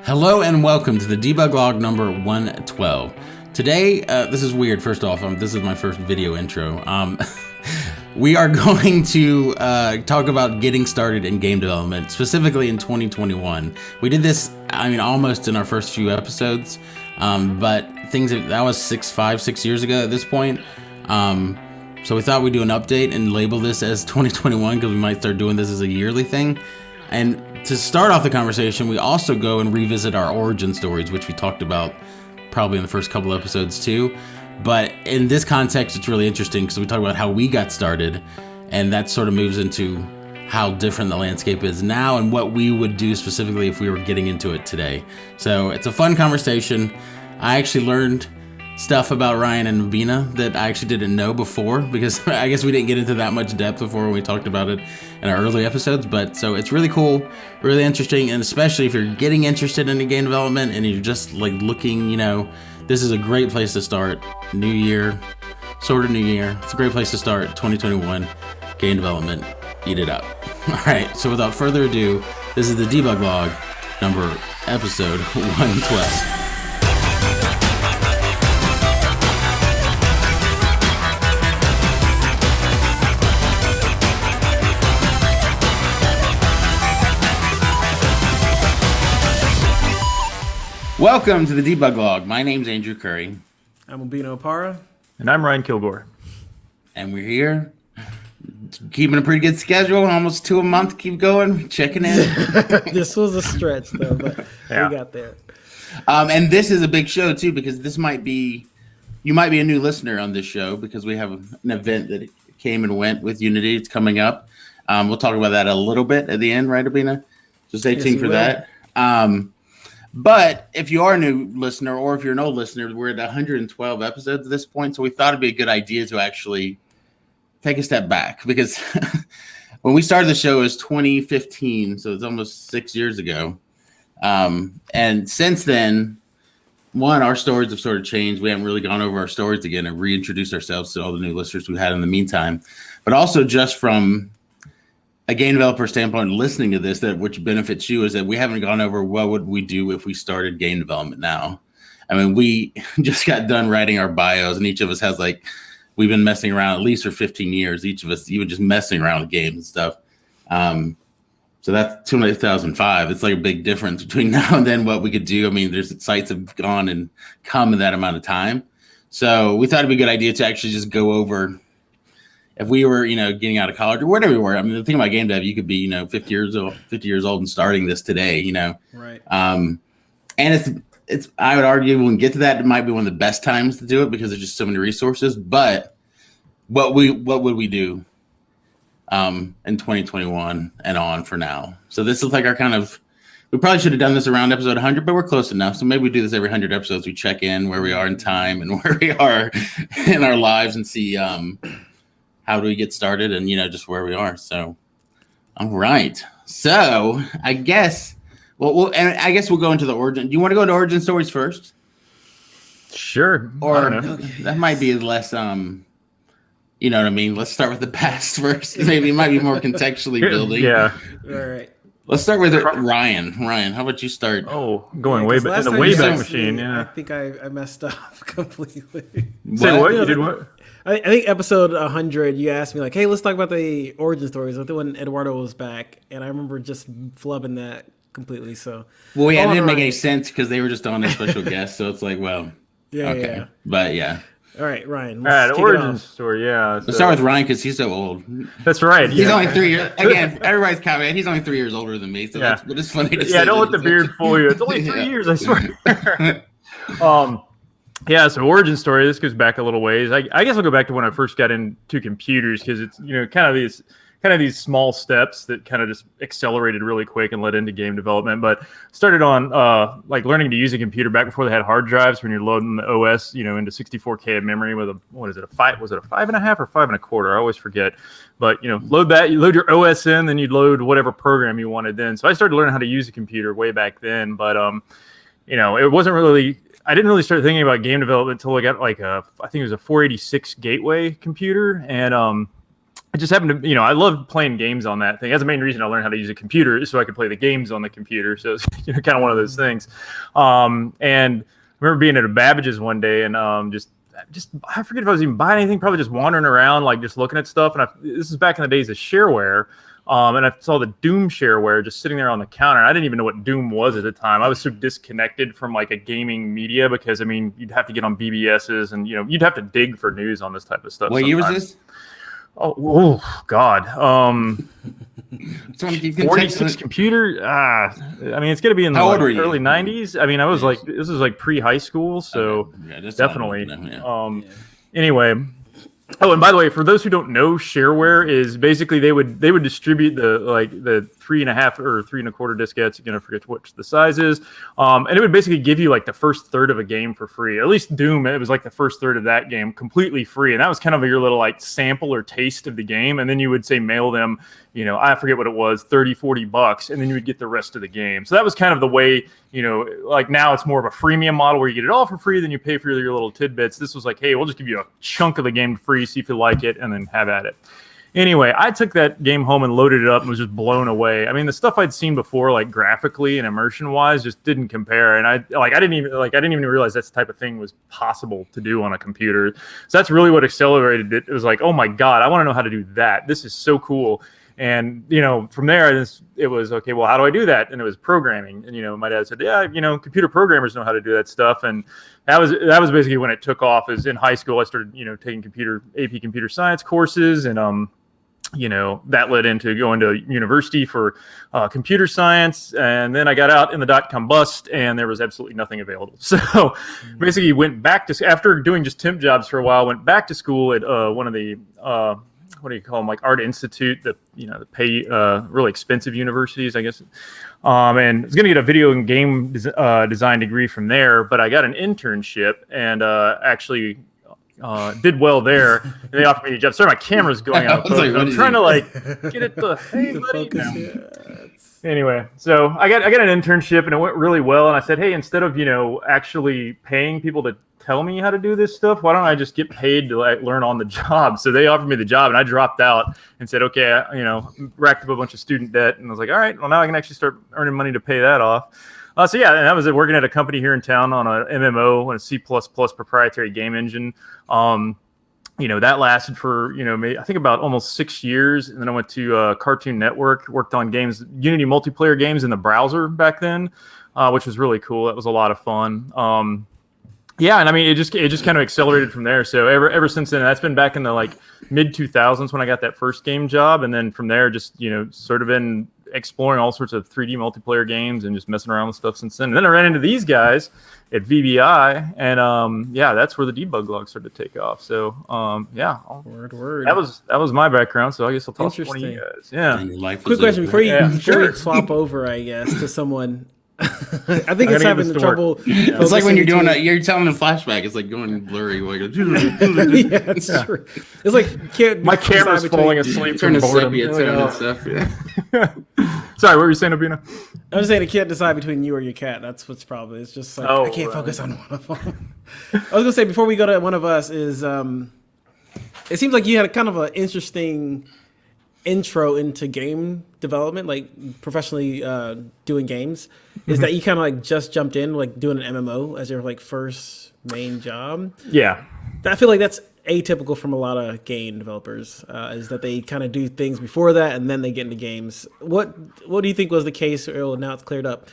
Hello and welcome to the Debug log number 112. Today, this is weird. First off, this is my first video intro. We are going to talk about getting started in game development, specifically in 2021. We did this, almost in our first few episodes, but that was 5-6 years ago at this point. So we thought we'd do an update and label this as 2021 because we might start doing this as a yearly thing. And to start off the conversation, we also go and revisit our origin stories, which we talked about probably in the first couple episodes too. But in this context, it's really interesting because we talk about how we got started, and that sort of moves into how different the landscape is now and what we would do specifically if we were getting into it today. So it's a fun conversation. I actually learned stuff about Ryan and Mabina that I actually didn't know before, because I guess we didn't get into that much depth before when we talked about it in our early episodes. But so it's really cool, really interesting, and especially if you're getting interested in game development and you're just like looking, this is a great place to start. New year, sort of new year. It's a great place to start 2021 game development. Eat it up. All right, so without further ado, this is the Debug log episode 112. Welcome to the Debug log. My name's Andrew Curry. I'm Mabina Opara. And I'm Ryan Kilgore. And we're here, keeping a pretty good schedule, almost 2 a month, keep going, checking in. This was a stretch, though, but we got there. And this is a big show, too, because you might be a new listener on this show, because we have an event that came and went with Unity. It's coming up. We'll talk about that a little bit at the end, right, Abina? So stay tuned for that. But if you are a new listener, or if you're an old listener, we're at 112 episodes at this point. So we thought it'd be a good idea to actually take a step back, because when we started the show, it was 2015. So it's almost 6 years ago. And since then, our stories have sort of changed. We haven't really gone over our stories again and reintroduced ourselves to all the new listeners we had in the meantime. But also just from a game developer standpoint, listening to this, which benefits you, is that we haven't gone over what would we do if we started game development now. We just got done writing our bios, and each of us has we've been messing around at least for 15 years. Each of us, even just messing around with games and stuff. So that's 2005. It's like a big difference between now and then what we could do. There's sites have gone and come in that amount of time. So we thought it'd be a good idea to actually just go over, if we were, getting out of college or whatever we were. The thing about game dev, you could be, 50 years old and starting this today, Right. And it's I would argue when we get to that, it might be one of the best times to do it because there's just so many resources. But what would we do in 2021 and on for now? So this is like our we probably should have done this around episode 100, but we're close enough. So maybe we do this every 100 episodes. We check in where we are in time and where we are in our lives and see, how do we get started and, just where we are. So, all right. So I guess, we'll go into the origin. Do you want to go into origin stories first? Sure. Or that might be less, you know what I mean? Let's start with the past first. Maybe it might be more contextually building. Yeah. All right. Let's start with Ryan. Ryan, how about you start? Oh, going way back in the Wayback Machine. Yeah. I think I messed up completely. Say what? You did what? I think episode 100, you asked me hey, let's talk about the origin stories. I think when Eduardo was back, and I remember just flubbing that completely. So, well, yeah, it didn't make any sense because they were just on a special guest. So it's okay. Yeah. But yeah. All right, Ryan. All right, origin story. Yeah. Let's start with Ryan because he's so old. That's right. He's only 3 years. Again, everybody's caveat. He's only 3 years older than me, so that's what it's funny to say. Yeah, don't let the beard fool you. It's only 3 years, I swear. Yeah, so origin story. This goes back a little ways. I guess I'll go back to when I first got into computers, because it's kind of these small steps that kind of just accelerated really quick and led into game development. But started on learning to use a computer back before they had hard drives, when you're loading the OS into 64K of memory with a 5.5 or 5.25? I always forget. But load that, you load your OS in, then you'd load whatever program you wanted then. So I started learning how to use a computer way back then. But it wasn't really. I didn't really start thinking about game development until I got I think it was a 486 Gateway computer, and I just happened to, I love playing games on that thing. That's the main reason I learned how to use a computer, is so I could play the games on the computer. So it's kind of one of those things. And I remember being at a Babbage's one day and just I forget if I was even buying anything, probably just wandering around, like just looking at stuff. And this is back in the days of shareware. And I saw the Doom shareware just sitting there on the counter. I didn't even know what Doom was at the time. I was so disconnected from like a gaming media because, I mean, you'd have to get on BBSs and, you'd have to dig for news on this type of stuff. What year was this? Oh God. 46 computer. I mean, it's going to be in the early 90s. I mean, I was like, this was like pre-high school. So definitely. Anyway. Oh, and by the way, for those who don't know, shareware is basically they would distribute the 3.5 or 3 1/4 diskettes. Again, I forget what the size is. And it would basically give you like the first third of a game for free. At least Doom, it was like the first third of that game completely free. And that was kind of your little like sample or taste of the game. And then you would say mail them, I forget what it was, $30-$40, and then you would get the rest of the game. So that was kind of the way, like now it's more of a freemium model where you get it all for free, then you pay for your little tidbits. This was like, hey, we'll just give you a chunk of the game free, see if you like it, and then have at it. Anyway, I took that game home and loaded it up and was just blown away. I mean, the stuff I'd seen before, like graphically and immersion-wise, just didn't compare. And I didn't even realize that type of thing was possible to do on a computer. So that's really what accelerated it. It was like, oh my God, I want to know how to do that. This is so cool. And, from there, it was, okay, well, how do I do that? And it was programming. And, my dad said, yeah, computer programmers know how to do that stuff. And that was basically when it took off. Is in high school, I started, taking AP computer science courses. And, that led into going to university for computer science. And then I got out in the dot-com bust and there was absolutely nothing available. So basically went back to, after doing just temp jobs for a while, went back to school at one of the, what do you call them? Like Art Institute, the pay really expensive universities, I guess. And I was going to get a video and game design degree from there, but I got an internship and actually did well there. And they offered me a job. Sorry, my camera's going out of focus. I'm trying to get it to hey, buddy. Anyway, so I got an internship and it went really well. And I said, hey, instead of actually paying people to tell me how to do this stuff, why don't I just get paid to learn on the job? So they offered me the job and I dropped out and said, okay, racked up a bunch of student debt. And I was like, all right, well, now I can actually start earning money to pay that off. So yeah, and I was working at a company here in town on a MMO, on a C++ proprietary game engine. That lasted for, I think about almost 6 years. And then I went to Cartoon Network, worked on games, Unity multiplayer games in the browser back then, which was really cool. That was a lot of fun. Yeah, and I mean, it just kind of accelerated from there. So ever since then, that's been back in the like mid 2000s when I got that first game job, and then from there, just sort of been exploring all sorts of 3D multiplayer games and just messing around with stuff since then. And then I ran into these guys at VBI, and that's where the debug log started to take off. So yeah, word. That was my background. So I guess I'll talk to one of you guys. Yeah. Quick question before you swap over, I guess, to someone. I think it's having trouble. Yeah. It's like when you're you're telling a flashback. It's like going blurry. Yeah, it's true. It's like my camera's falling asleep. Turn to sepia and stuff. Yeah. Sorry, what were you saying, Abina? I was just saying, I can't decide between you or your cat. That's what's probably. It's just like I can't focus on one of them. I was gonna say before we go to one of us is it seems like you had a kind of an interesting intro into game development, like professionally doing games. Is that you kind of like just jumped in like doing an MMO as your like first main job? Yeah, I feel like that's atypical from a lot of game developers, is that they kind of do things before that and then they get into games. What do you think was the case? Or now it's cleared up.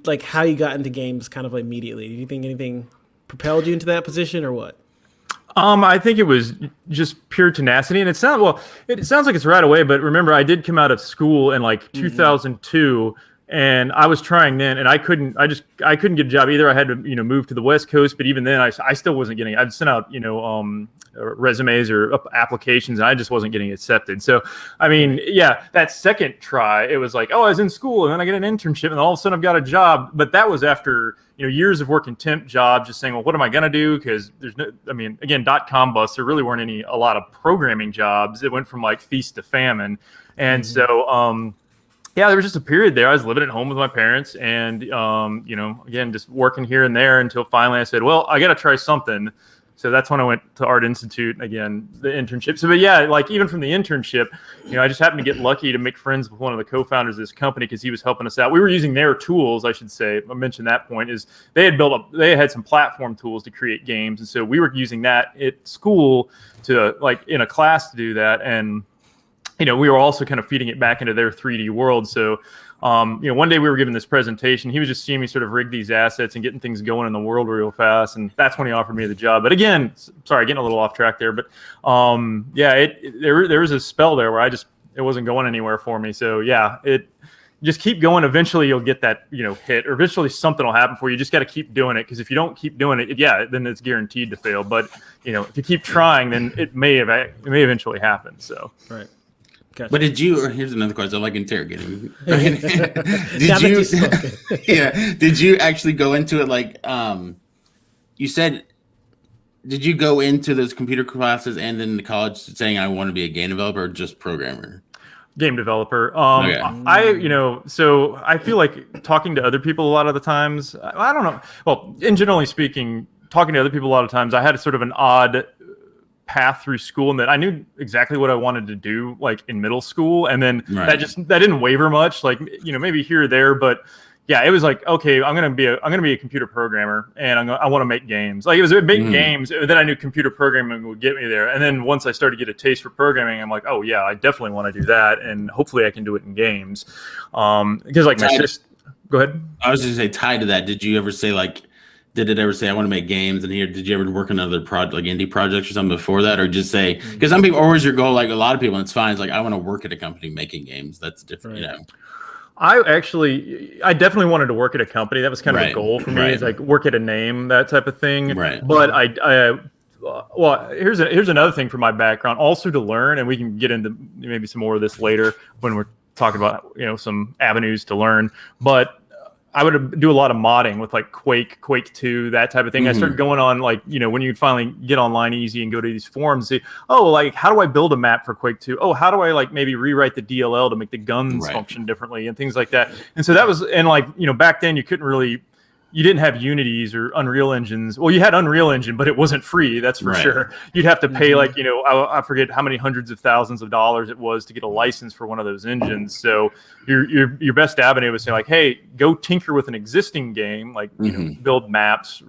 Like how you got into games kind of immediately. Do you think anything propelled you into that position or what? I think it was just pure tenacity, and it sounds like it's right away. But remember, I did come out of school in like 2002, and I was trying then, and I couldn't get a job either. I had to move to the West Coast, but even then, I still wasn't getting. I'd sent out resumes or applications, and I just wasn't getting accepted. So I mean, yeah, that second try, it was like, oh, I was in school, and then I get an internship, and all of a sudden I've got a job. But that was after years of working temp jobs, just saying, well, what am I going to do? Because there's no, I mean, again, .com bust, there really weren't a lot of programming jobs. It went from like feast to famine. And so, yeah, there was just a period there. I was living at home with my parents and, again, just working here and there until finally I said, well, I got to try something. So that's when I went to Art Institute again, the internship. So, but yeah, like even from the internship, I just happened to get lucky to make friends with one of the co-founders of this company because he was helping us out. We were using their tools, I should say. I mentioned that point is they had some platform tools to create games, and so we were using that at school to like in a class to do that, and we were also kind of feeding it back into their 3D world. So, one day we were giving this presentation. He was just seeing me sort of rig these assets and getting things going in the world real fast. And that's when he offered me the job. But again, sorry, getting a little off track there. But there was a spell there where it wasn't going anywhere for me. So yeah, just keep going. Eventually you'll get that, hit, or eventually something will happen for you. You just got to keep doing it. Because if you don't keep doing it, then it's guaranteed to fail. But, if you keep trying, then it may eventually happen. So, right. Gotcha. But here's another question. I like interrogating. Did you actually go into it like, you said, did you go into those computer classes and then the college saying I want to be a game developer or just programmer? Game developer. Okay. So I feel like talking to other people a lot of the times, I don't know. Well, in generally speaking, talking to other people a lot of times, I had sort of an odd path through school, and that I knew exactly what I wanted to do like in middle school, and then that didn't waver much, like maybe here or there, but yeah, it was like, okay, I'm gonna be a computer programmer, and I want to make games. Like it was make games. Then I knew computer programming would get me there, and then once I started to get a taste for programming, I'm like, oh yeah, I definitely want to do that, and hopefully I can do it in games. Because like my sister, go ahead. I was just gonna say, tied to that, did you ever say like? Did it ever say I want to make games? And here, did you ever work on other project, like indie projects or something before that, or just say because some people always your goal, like a lot of people, and it's fine. It's like I want to work at a company making games. That's different, I definitely wanted to work at a company. That was kind of a goal for me, is like work at a name, that type of thing. Right. But well, here's another thing from my background, also to learn, and we can get into maybe some more of this later when we're talking about some avenues to learn, but. I would do a lot of modding with like Quake 2, that type of thing. I started going on like, when you finally get online easy and go to these forums, say, oh, like how do I build a map for Quake 2? Oh, how do I like maybe rewrite the DLL to make the guns function differently and things like that. And so that was, and like, back then you didn't have Unities or Unreal Engines. Well, you had Unreal Engine, but it wasn't free. That's for sure. You'd have to pay like, I forget how many hundreds of thousands of dollars it was to get a license for one of those engines. So your best avenue was saying like, hey, go tinker with an existing game, like, build maps,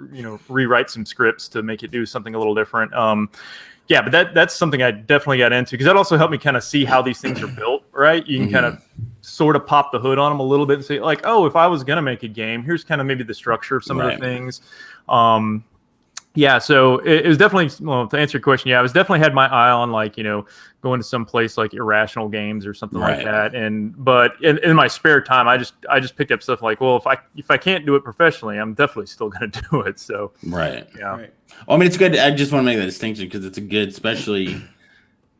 rewrite some scripts to make it do something a little different. But that's something I definitely got into because that also helped me kind of see how these things are built, right? You can kind of sort of pop the hood on them a little bit and say like, oh, if I was going to make a game, here's kind of maybe the structure of some of the things. So it was definitely, well, to answer your question, I was definitely had my eye on like, going to some place like Irrational Games or something like that. But in my spare time, I just picked up stuff like, well, if I can't do it professionally, I'm definitely still going to do it. So, Well, I mean, it's good. I just want to make that distinction because it's a good, especially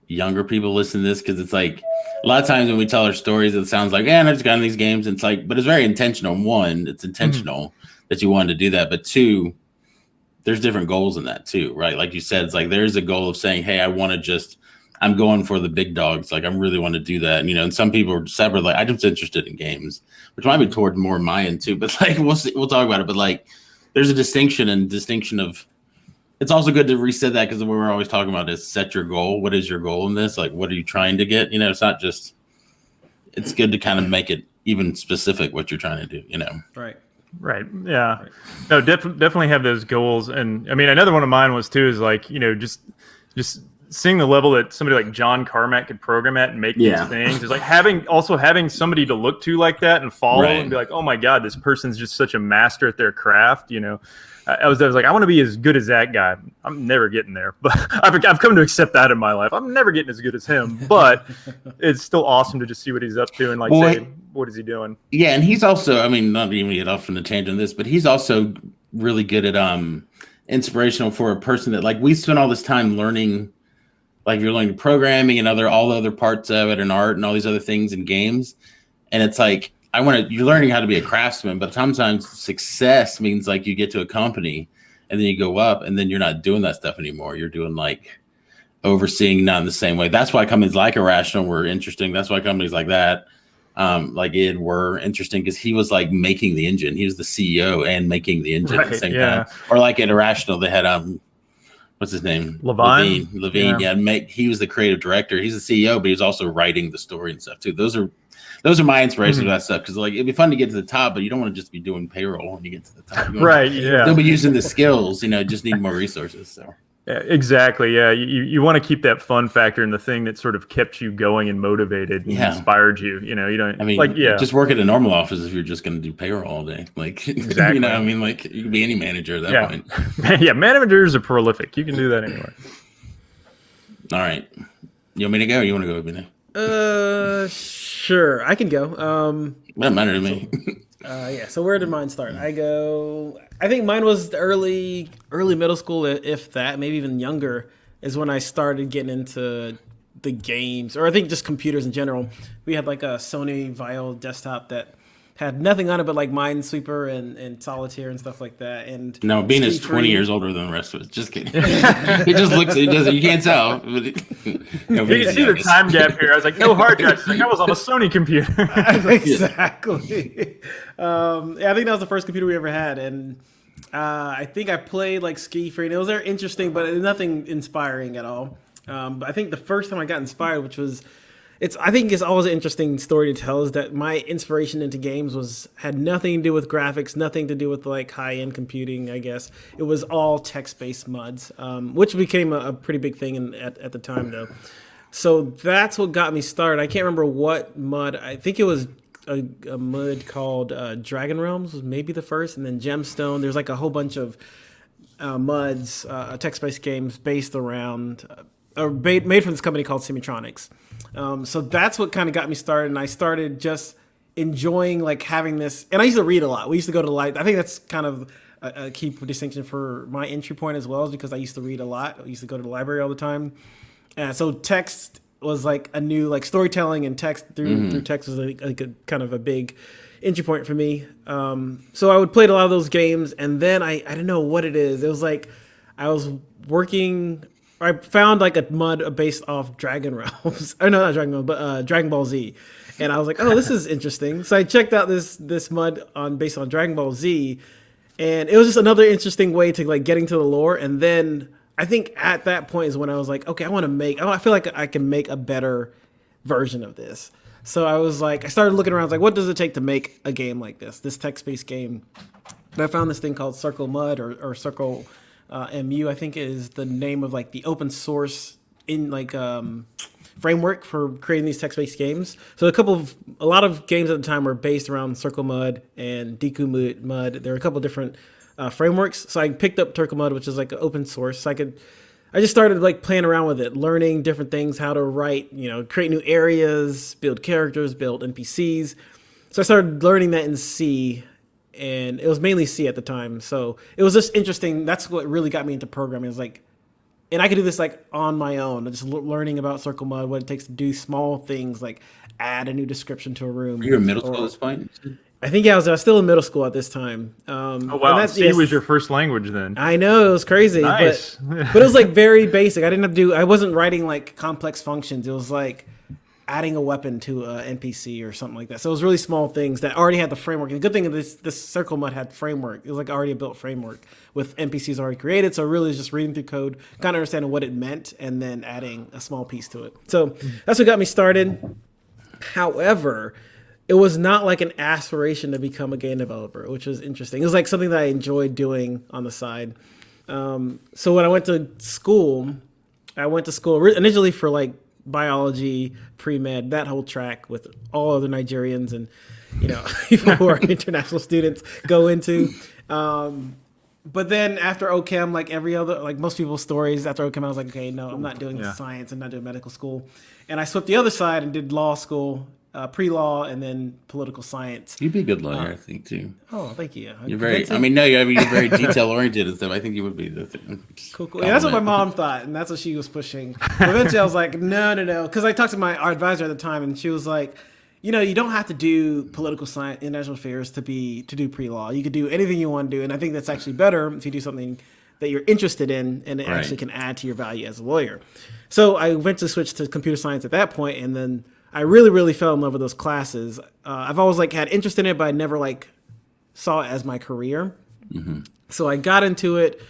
younger people listen to this, because it's like a lot of times when we tell our stories, it sounds like, I just got in these games. And it's like, but it's very intentional. One, it's intentional that you wanted to do that. But two, there's different goals in that too, right? Like you said, it's like there's a goal of saying, hey, I'm going for the big dogs. Like I really want to do that. And some people are separate. Like I'm just interested in games, which might be toward more my end too. But like we'll see, we'll talk about it. But like there's a distinction of. It's also good to reset that because what we're always talking about is set your goal. What is your goal in this? Like what are you trying to get? It's not just. It's good to kind of make it even specific what you're trying to do. Right. Yeah. Right. No, definitely have those goals. And I mean, another one of mine was too, is like, just seeing the level that somebody like John Carmack could program at and make these things is like having somebody to look to like that and follow and be like, oh my God, this person's just such a master at their craft. I was like, I want to be as good as that guy. I'm never getting there, but I've come to accept that in my life. I'm never getting as good as him, but it's still awesome to just see what he's up to and like say, what is he doing? Yeah, and he's also, I mean, not even get off on the tangent of this, but he's also really good at inspirational for a person that like we spend all this time learning, like you're learning programming and all the other parts of it and art and all these other things in games, and it's like. You're learning how to be a craftsman, but sometimes success means like you get to a company and then you go up and then you're not doing that stuff anymore. You're doing like overseeing, not in the same way. That's why companies like Irrational were interesting. That's why companies like that, like id, were interesting because he was like making the engine. He was the CEO and making the engine at the same time. Or like at Irrational, they had, what's his name? Levine. Yeah. He was the creative director. He's the CEO, but he was also writing the story and stuff too. Those are my inspirations for that stuff, because like it'd be fun to get to the top, but you don't want to just be doing payroll when you get to the top. Right. Yeah. Still be using the skills. Just need more resources. So. Yeah, exactly. Yeah, you want to keep that fun factor in the thing that sort of kept you going and motivated and inspired you. You don't. I mean, just work at a normal office if you're just going to do payroll all day. Like, exactly. Like you can be any manager at that point. Yeah, managers are prolific. You can do that anyway. All right, you want me to go? Or you want to go, Benny? Sure, I can go. Doesn't matter to me. So where did mine start? I think mine was the early middle school, if that, maybe even younger, is when I started getting into the games, or I think just computers in general. We had like a Sony Vaio desktop that had nothing on it but like Minesweeper and Solitaire and stuff like that. And no, Bean is 20 years older than the rest of us. Just kidding. He just looks. He doesn't. You can't tell. But you can see the time gap here. I was like, no hard drives. Like, I was on a Sony computer. Exactly. I think that was the first computer we ever had, and I think I played like Ski Free, and it was very interesting, but nothing inspiring at all. But I think the first time I got inspired, I think it's always an interesting story to tell, is that my inspiration into games had nothing to do with graphics, nothing to do with like high-end computing, I guess. It was all text-based MUDs, which became a pretty big thing at the time, though. So that's what got me started. I can't remember what MUD. I think it was a MUD called Dragon Realms was maybe the first, and then Gemstone. There's like a whole bunch of MUDs, text-based games based around, made from this company called Semitronics. So that's what kind of got me started, and I started just enjoying like having this. And I used to read a lot. We used to go to the library. I think that's kind of a key distinction for my entry point as well, is because I used to read a lot. I used to go to the library all the time. So text was like a new, like storytelling and text through text was like a kind of a big entry point for me. So I would play a lot of those games, and then I didn't know what it is. It was like I was working. I found like a MUD based off Dragon Realms. Oh, no, not Dragon Realms, but Dragon Ball Z. And I was like, oh, this is interesting. So I checked out this MUD based on Dragon Ball Z, and it was just another interesting way to like getting to the lore. And then I think at that point is when I was like, okay, I feel like I can make a better version of this. So I was like, I started looking around, I was like, what does it take to make a game like this text-based game? And I found this thing called Circle MUD or Circle MU, I think is the name of like the open source in like framework for creating these text-based games. So a lot of games at the time were based around Circle MUD and Deku MUD. There are a couple of different frameworks. So I picked up Turtle MUD, which is like an open source. So I just started like playing around with it, learning different things, how to write, create new areas, build characters, build NPCs. So I started learning that in C, and it was mainly C at the time. So it was just interesting. That's what really got me into programming. It was like, and I could do this like on my own, just learning about Circle MUD, what it takes to do small things like add a new description to a room. Were you in middle school at this point? I think I was still in middle school at this time. Oh wow, C was your first language then. I know, it was crazy, nice. but it was like very basic. I wasn't writing like complex functions. It was like adding a weapon to an NPC or something like that. So it was really small things that already had the framework. And the good thing is this Circle MUD had framework. It was like already a built framework with NPCs already created. So really just reading through code, kind of understanding what it meant, and then adding a small piece to it. So that's what got me started. However, it was not like an aspiration to become a game developer, which was interesting. It was like something that I enjoyed doing on the side. So when I went to school initially for like biology, pre-med, that whole track with all other Nigerians and, people who are international students go into. But then after OChem, like most people's stories, after OChem, I was like, okay, no, I'm not doing science. I'm not doing medical school. And I swept the other side and did law school, pre-law, and then political science. You'd be a good lawyer, I think, too. Oh, thank you. You're very, you're very detail-oriented and stuff. I think you would be the thing. Cool. Yeah, that's what my mom thought, and that's what she was pushing. But eventually, I was like, no. Because I talked to our advisor at the time, and she was like, you don't have to do political science, international affairs to do pre-law. You could do anything you want to do, and I think that's actually better if you do something that you're interested in, and it actually can add to your value as a lawyer. So I eventually switched to computer science at that point, and then I really, really fell in love with those classes. I've always had interest in it, but I never saw it as my career. Mm-hmm. So I got into it.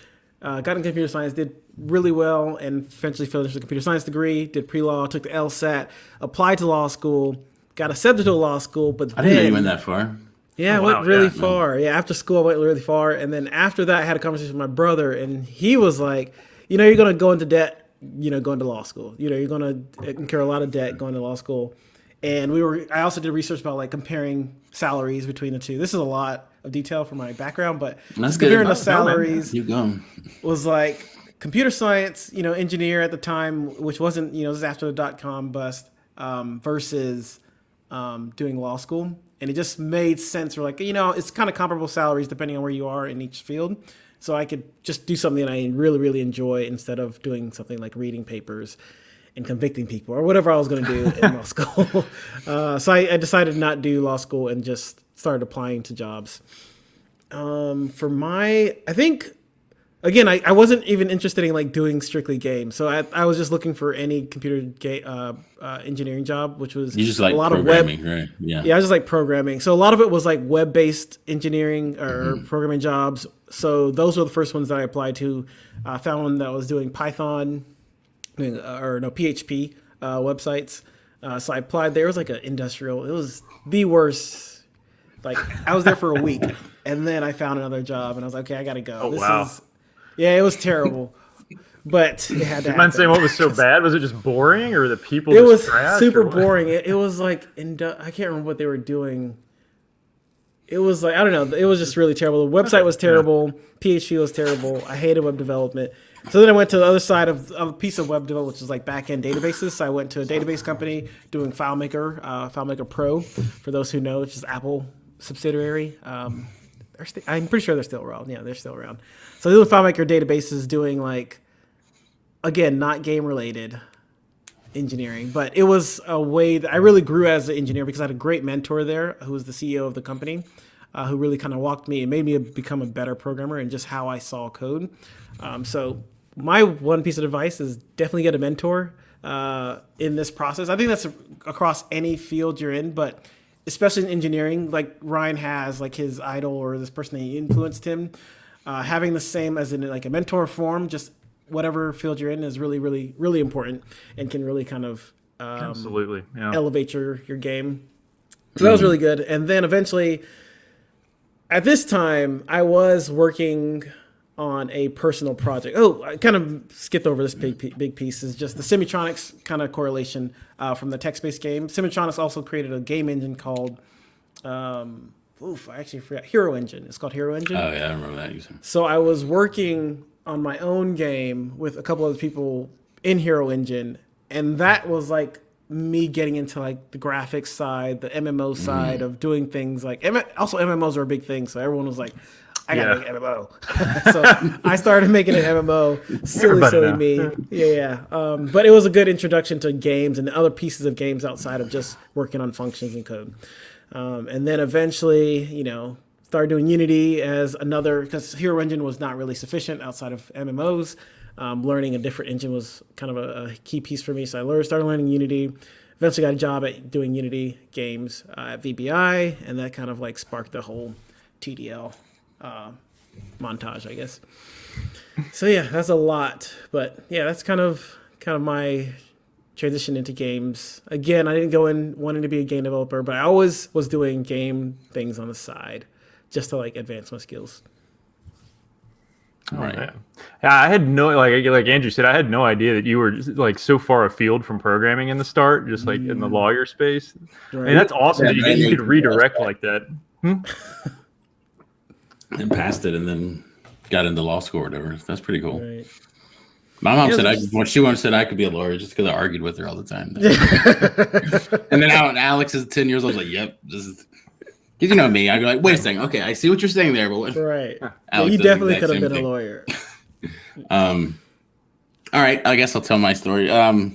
got into computer science, did really well, and eventually finished a computer science degree, did pre-law, took the LSAT, applied to law school, got accepted to law school, but I didn't know you went that far. Yeah, I went really far. Yeah, after school, I went really far. And then after that, I had a conversation with my brother, and he was like, you're going to go into debt, going to law school. You're going to incur a lot of debt going to law school. And I also did research about like comparing salaries between the two. This is a lot of detail for my background, but just comparing the salaries was like computer science, engineer at the time, which wasn't, this is after the .com bust, versus doing law school. And it just made sense. We're like, it's kind of comparable salaries depending on where you are in each field. So I could just do something that I really, really enjoy instead of doing something like reading papers and convicting people or whatever I was going to do in law school. So I decided not to do law school and just started applying to jobs. I think, again, I wasn't even interested in like doing strictly games. So I was just looking for any computer engineering job, which was you just like a lot programming, of web, right? Yeah. Yeah, I was just like programming. So a lot of it was like web-based engineering or programming jobs. So those were the first ones that I applied to. I found one that was doing Python PHP websites. So I applied there. It was like an industrial. It was the worst. Like I was there for a week, and then I found another job, and I was like, okay, I got to go. Yeah, it was terrible, but it had to happen. Mind saying what was so bad? Was it just boring, or the people? It was super boring. It was like I can't remember what they were doing. It was like I don't know. It was just really terrible. The website was terrible. PHP was terrible. I hated web development. So then I went to the other side of a piece of web development, which is like back-end databases. So I went to a database company doing FileMaker Pro, for those who know, which is Apple subsidiary. I'm pretty sure they're still around. Yeah, they're still around. So doing FileMaker databases, doing like, again, not game-related engineering. But it was a way that I really grew as an engineer because I had a great mentor there who was the CEO of the company, who really kind of walked me and made me become a better programmer and just how I saw code. So my one piece of advice is definitely get a mentor in this process. I think that's across any field you're in, but especially in engineering, like Ryan has like his idol or this person that influenced him. Having the same as in like a mentor form, just whatever field you're in is really, really, really important and can really kind of absolutely elevate your game. So that was really good. And then eventually, at this time, I was working on a personal project. Oh, I kind of skipped over this big piece. Is just the Semitronics kind of correlation from the text-based game. Semitronics also created a game engine called, I actually forgot, Hero Engine. It's called Hero Engine. Oh yeah, I remember that. So I was working on my own game with a couple other people in Hero Engine, and that was like me getting into like the graphics side, the MMO side of doing things like also MMOs are a big thing. So everyone was like, I gotta make an MMO. So I started making an MMO. Silly me. Yeah. But it was a good introduction to games and other pieces of games outside of just working on functions and code. And then eventually, started doing Unity as another, because Hero Engine was not really sufficient outside of MMOs. Learning a different engine was kind of a key piece for me. So I started learning Unity. Eventually got a job at doing Unity games at VBI, and that kind of like sparked the whole TDL montage, I guess. So yeah, that's a lot, but yeah, that's kind of my transition into games. Again, I didn't go in wanting to be a game developer, but I always was doing game things on the side just to like advance my skills. Right. Yeah, I had no like Andrew said, I had no idea that you were like so far afield from programming in the start, just like in the lawyer space. Right. And that's awesome that you could redirect like that. And passed it, and then got into law school or whatever. That's pretty cool. Right. My mom said she once said I could be a lawyer just because I argued with her all the time. And then Alex is 10 years old. I was like, yep, this is. Because me, I'd be like, wait a second. Okay, I see what you're saying there, but what? Right. You definitely could have been a lawyer. All right, I guess I'll tell my story. I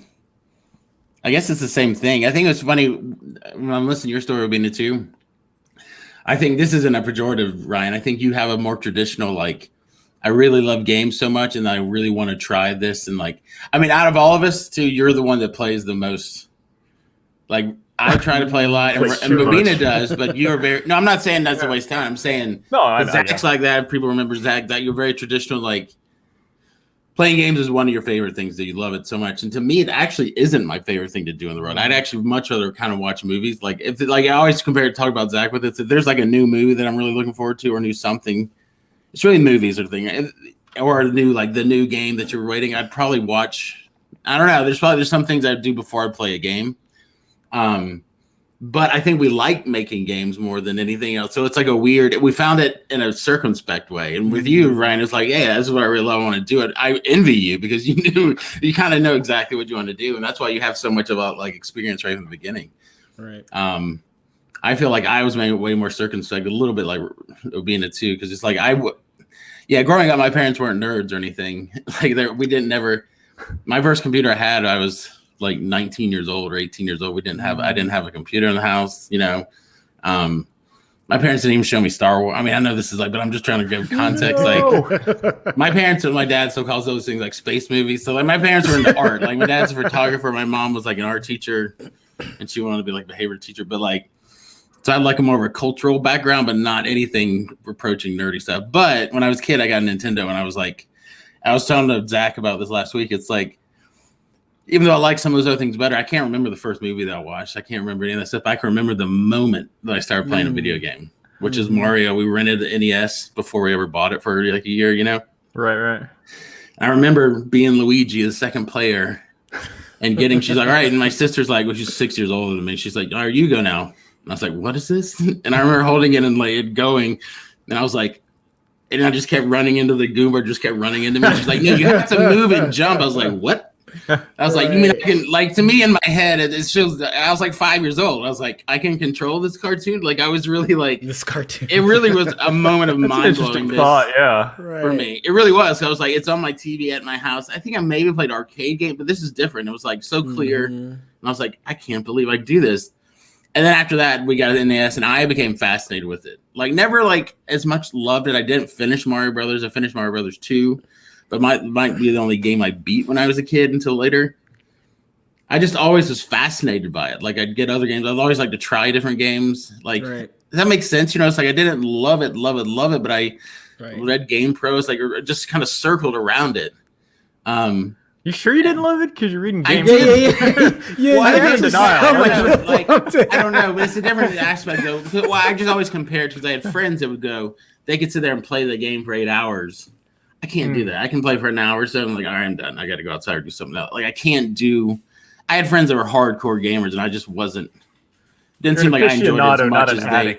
guess it's the same thing. I think it was funny when I'm listening to your story, Robina, too. I think this isn't a pejorative, Ryan. I think you have a more traditional, like, I really love games so much, and I really want to try this. And out of all of us, too, you're the one that plays the most. Like, I try to play a lot, and Robina does, but you're very. No, I'm not saying that's a waste of time. I'm saying Zach's like that. People remember Zach. That you're very traditional. Like, playing games is one of your favorite things that you love it so much. And to me, it actually isn't my favorite thing to do on the road. I'd actually much rather kind of watch movies. Like if like I always talk about Zach with it. If there's like a new movie that I'm really looking forward to or new something, it's really movies or the thing. Or the new game that you're waiting. I'd probably watch. I don't know. There's some things I'd do before I play a game. But I think we like making games more than anything else. So it's like we found it in a circumspect way. And with you, Ryan, it's like, yeah, this is what I really love. I want to do it. I envy you because you kind of know exactly what you want to do. And that's why you have so much about like experience right from the beginning. Right. I feel like I was way more circumspect, a little bit like Obina too. Cause it's like, growing up, my parents weren't nerds or anything. Like my first computer I had, I was like 19 years old or 18 years old. I didn't have a computer in the house, you know. My parents didn't even show me Star Wars. I mean, I know this is like, but I'm just trying to give context. Like my parents and my dad still calls those things like space movies. So like my parents were into art. Like my dad's a photographer. My mom was like an art teacher and she wanted to be like a behavior teacher. But like, so I had like a more of a cultural background, but not anything approaching nerdy stuff. But when I was a kid, I got a Nintendo and I was telling to Zach about this last week. It's like, even though I like some of those other things better, I can't remember the first movie that I watched. I can't remember any of that stuff. I can remember the moment that I started playing a video game, which is Mario. We rented the NES before we ever bought it for like a year, you know? Right. I remember being Luigi, the second player, and she's like, all right. And my sister's like, well, she's 6 years older than me. She's like, all right, you go now. And I was like, what is this? And I remember holding it and like it going. And I was like, and I just kept running into the Goomba, just kept running into me. She's like, no, you have to move and jump. I was like, what? I was like, you mean I can, like, to me in my head, it shows, I was like 5 years old. I was like, I can control this cartoon. Like, I was really like, this cartoon. It really was a moment of mind-blowing thought, yeah. For me. It really was. I was like, it's on my TV at my house. I think I maybe played arcade game, but this is different. It was like so clear. And I was like, I can't believe I do this. And then after that, we got an NES and I became fascinated with it. Like, never like as much loved it. I didn't finish Mario Brothers. I finished Mario Brothers 2. But might be the only game I beat when I was a kid until later. I just always was fascinated by it. Like I'd get other games. I'd always like to try different games. Like Does that make sense? You know, it's like I didn't love it, but I read Game Pros, like just kind of circled around it. You sure you didn't love it because you're reading Game Pros? Yeah. I'm in denial. I don't know, but it's a different aspect though. Well, I just always compared because I had friends that would go, they could sit there and play the game for 8 hours. I can't do that. I can play for an hour or so. I'm like, all right, I'm done. I got to go outside or do something else. Like, I had friends that were hardcore gamers, and I just didn't seem like I enjoyed it as much as they.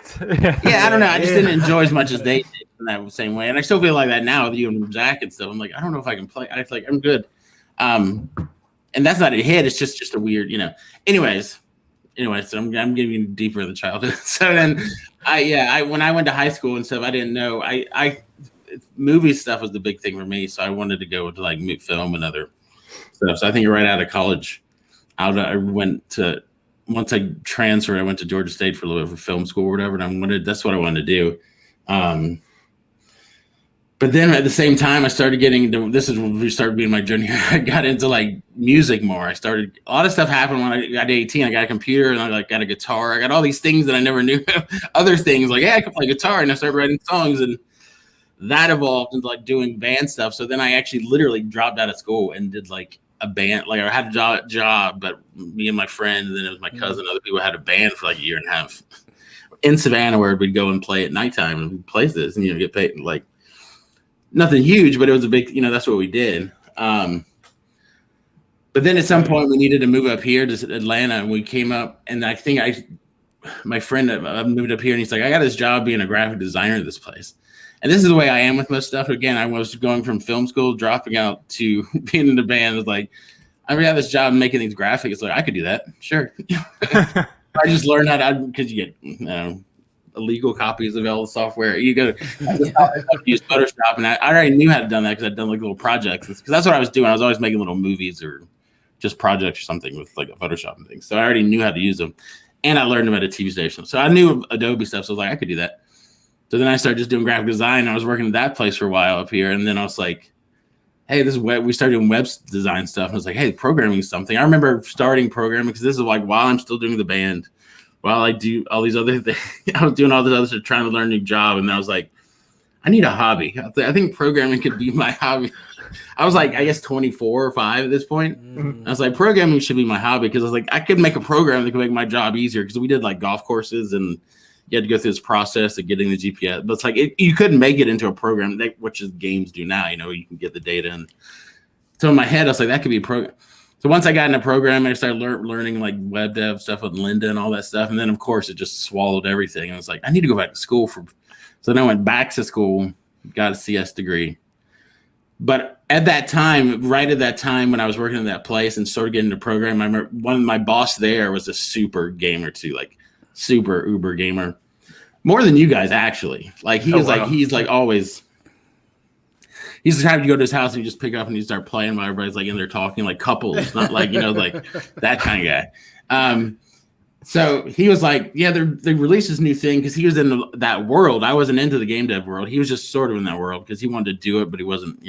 Yeah, I don't know. I just didn't enjoy as much as they did in that same way. And I still feel like that now with you and Zach and stuff. I'm like, I don't know if I can play. I feel like I'm good. And that's not a hit. It's just a weird, you know. Anyways, so I'm getting deeper in the childhood. So then, when I went to high school and stuff, I didn't know. Movie stuff was the big thing for me, so I wanted to go to like film and other stuff. So I think right out of college, I went to, once I transferred, I went to Georgia State for a little bit for film school or whatever, and that's what I wanted to do. But then at the same time, I started getting into, this is when we started being my junior. I got into like music more. A lot of stuff happened when I got 18. I got a computer and I like got a guitar. I got all these things that I never knew. Other things like, I could play guitar, and I started writing songs, and that evolved into like doing band stuff. So then I actually literally dropped out of school and did like a band. Like I had a job, but me and my friend, and then it was my cousin, other people had a band for like a year and a half in Savannah where we'd go and play at nighttime and places and, get paid like nothing huge, but it was a big, that's what we did. But then at some point we needed to move up here to Atlanta, and we came up, and I think my friend moved up here, and he's like, I got this job being a graphic designer at this place. And this is the way I am with most stuff. Again, I was going from film school, dropping out to being in the band. It was like, I got this job making these graphics. Like, I could do that. Sure. I just learned how to, because you get illegal copies of all the software. You go use Photoshop. And I already knew how to do that because I'd done like little projects. Because that's what I was doing. I was always making little movies or just projects or something with like Photoshop and things. So I already knew how to use them. And I learned them at a TV station. So I knew Adobe stuff. So I was like, I could do that. So then I started just doing graphic design. I was working at that place for a while up here. And then I was like, hey, this is we started doing web design stuff. And I was like, hey, programming is something. I remember starting programming because this is like while I'm still doing the band, while I do all these other things, I was doing all this other stuff, trying to learn a new job. And then I was like, I need a hobby. I think programming could be my hobby. I was like, I guess 24 or 5 at this point. I was like, programming should be my hobby because I was like, I could make a program that could make my job easier because we did like golf courses and you had to go through this process of getting the GPS. But it's like you couldn't make it into a program, which is games do now. You can get the data. And so in my head, I was like, that could be a program. So once I got into programming, I started learning like web dev stuff with Linda and all that stuff. And then, of course, it just swallowed everything. And I was like, I need to go back to school. So then I went back to school, got a CS degree. But at that time, right at that time when I was working in that place and started getting into programming, I remember one of my boss there was a super gamer too, like super uber gamer. More than you guys, actually. Like he's like always. He's the type to go to his house and you just pick up and you start playing while everybody's like in there talking like couples, not like, like that kind of guy. So he was like, yeah, they released this new thing because he was in that world. I wasn't into the game dev world. He was just sort of in that world because he wanted to do it, but he wasn't,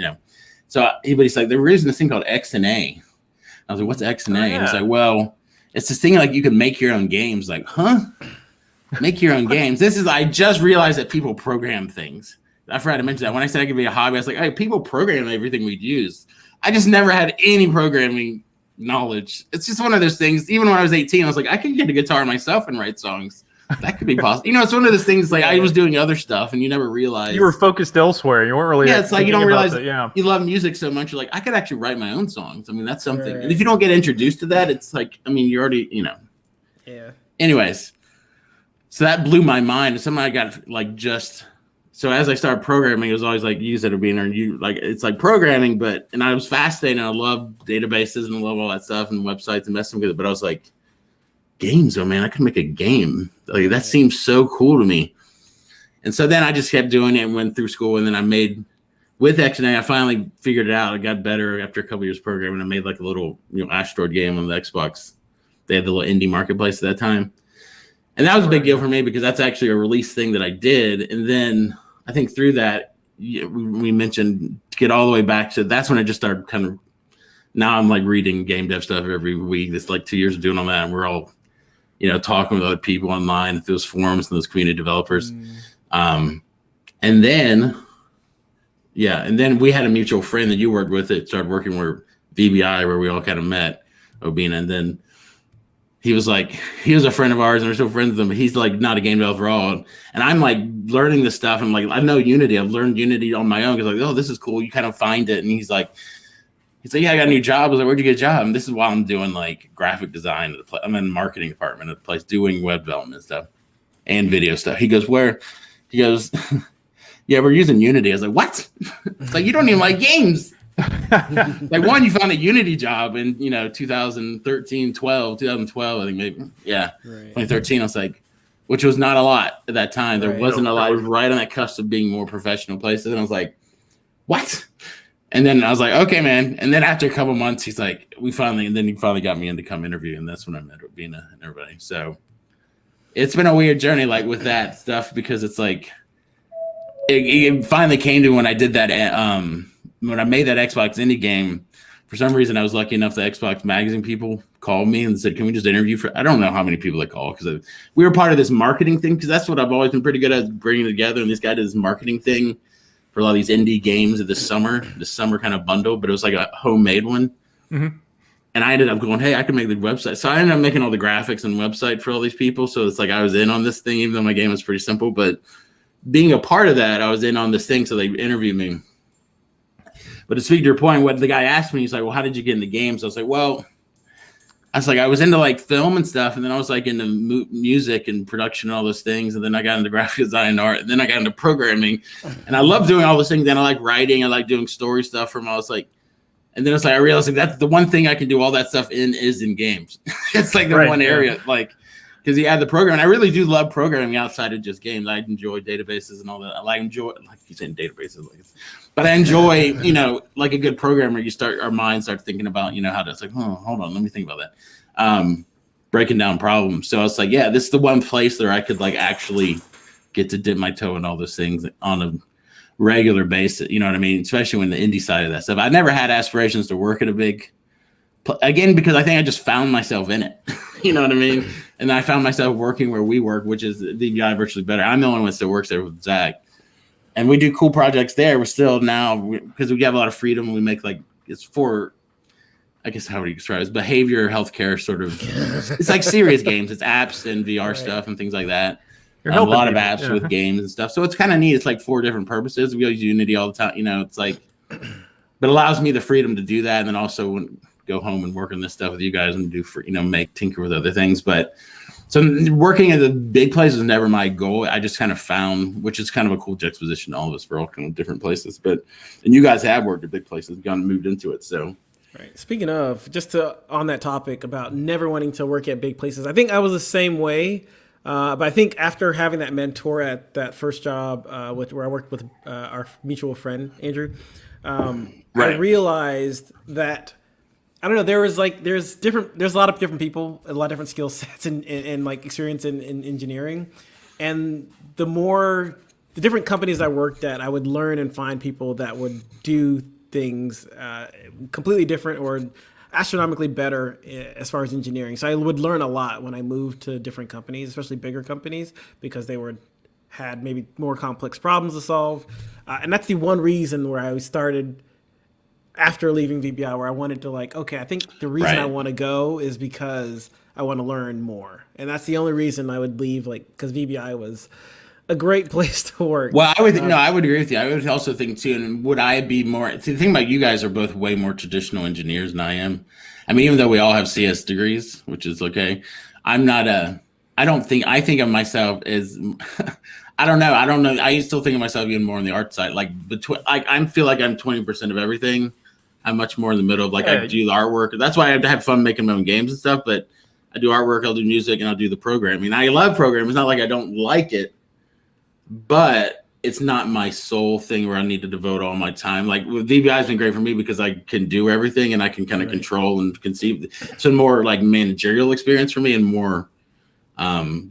So he's like, they're releasing this thing called X and A. I was like, what's X and A? And he's like, well, it's this thing like you can make your own games. Like, huh? Make your own games. I just realized that people program things. I forgot to mention that. When I said I could be a hobby, I was like, hey, people program everything we'd use. I just never had any programming knowledge. It's just one of those things. Even when I was 18, I was like, I could get a guitar myself and write songs. That could be possible. It's one of those things like I was doing other stuff and you never realized. You were focused elsewhere. You weren't really. Yeah, it's like you don't realize you love music so much. You're like, I could actually write my own songs. I mean, that's something. Right. And if you don't get introduced to that, it's like, I mean, you're already, Yeah. Anyways, so that blew my mind. And somebody got like So as I started programming, it was always like use it or being there. And it's like programming, and I was fascinated. I love databases and I love all that stuff and websites and messing with it. But I was like, games, oh man, I could make a game. Like that seems so cool to me. And so then I just kept doing it and went through school. And then I made with XNA, I finally figured it out. I got better after a couple years programming. I made like a little asteroid game on the Xbox. They had the little indie marketplace at that time. And that was a big deal for me because that's actually a release thing that I did. And then I think through that, we mentioned to get all the way back to that's when I just started kind of. Now I'm like reading game dev stuff every week. It's like 2 years of doing all that, and we're all, talking with other people online at those forums and those community developers. And then we had a mutual friend that you worked with that started working with VBI, where we all kind of met, Obina, and then. He was a friend of ours and we're still friends with him, but he's like not a game developer at all. And I'm like learning this stuff. I'm like, I know Unity. I've learned Unity on my own because like, oh, this is cool. You kind of find it. And he's like, yeah, I got a new job. I was like, where'd you get a job? And this is while I'm doing like graphic design. I'm in the marketing department at the place doing web development stuff and video stuff. He goes, where? He goes, yeah, we're using Unity. I was like, what? It's like, you don't even like games. Like one, you found a Unity job in 2012, I think maybe, yeah, right. 2013. I was like, which was not a lot at that time. There wasn't a lot. It was right on that cusp of being more professional places, and I was like, what? And then I was like, okay, man. And then after a couple months, he's like, he finally got me in to come interview, and that's when I met Robina and everybody. So it's been a weird journey, like with that stuff, because it's like it finally came to when I did that. When I made that Xbox indie game, for some reason, I was lucky enough the Xbox magazine people called me and said, can we just interview for, I don't know how many people they call because we were part of this marketing thing because that's what I've always been pretty good at bringing together. And this guy did this marketing thing for a lot of these indie games of this summer kind of bundle, but it was like a homemade one. Mm-hmm. And I ended up going, hey, I can make the website. So I ended up making all the graphics and website for all these people. So it's like I was in on this thing, even though my game was pretty simple. But being a part of that, I was in on this thing. So they interviewed me. But to speak to your point, what the guy asked me, he's like, well, how did you get into games? I was like, I was into like film and stuff. And then I was like into music and production and all those things. And then I got into graphic design and art. And then I got into programming. And I love doing all those things. Then I like writing. I like doing story stuff from. I was like, and then it's like I realized like that's the one thing I can do all that stuff in is in games. It's like the one area, like because you add the program. I really do love programming outside of just games. I enjoy databases and all that. I enjoy like you said databases, but I enjoy like a good programmer. Our mind starts thinking about how to. It's like hold on, let me think about that. Breaking down problems. So I was like, yeah, this is the one place where I could like actually get to dip my toe in all those things on a regular basis, you know what I mean? Especially when the indie side of that stuff. I never had aspirations to work at a big, again, because I think I just found myself in it. You know what I mean? And I found myself working where we work, which is the guy virtually better. I'm the only one that still works there with Zach. and we do cool projects there. We're still now because we have a lot of freedom. We make like it's for, I guess how would you describe it? It's behavior healthcare sort of. It's like serious games. It's apps and VR stuff and things like that. A lot of apps with games and stuff. So it's kind of neat. It's like 4 different purposes. We use Unity all the time. You know, it's like, but it allows me the freedom to do that, and then also go home and work on this stuff with you guys and do tinker with other things. But so working at the big place was never my goal. I just kind of found, which is kind of a cool juxtaposition. All of us, we're all kind of different places, and you guys have worked at big places, gone and moved into it. So. Right. Speaking of, on that topic about never wanting to work at big places, I think I was the same way. But I think after having that mentor at that first job where I worked with our mutual friend, Andrew, I realized that, I don't know, there's a lot of different people, a lot of different skill sets and like experience in engineering. And the different companies I worked at, I would learn and find people that would do things completely different or astronomically better as far as engineering. So I would learn a lot when I moved to different companies, especially bigger companies, because they had maybe more complex problems to solve. And that's the one reason where I started after leaving VBI, where I wanted to I think the reason I want to go is because I want to learn more. And that's the only reason I would leave, because VBI was a great place to work. Well, I would agree with you. I would also think too, and would I be more? The thing about you guys are both way more traditional engineers than I am. I mean, even though we all have CS degrees, which is okay, I'm not I think of myself as, I don't know. I still think of myself even more on the art side. I feel like I'm 20% of everything. I'm much more in the middle of I do the artwork. That's why I have fun making my own games and stuff. But I do artwork, I'll do music, and I'll do the programming. I love programming. It's not like I don't like it. But it's not my sole thing where I need to devote all my time. Like with VBI has been great for me because I can do everything and I can kind of control and conceive. It's a more managerial experience for me and more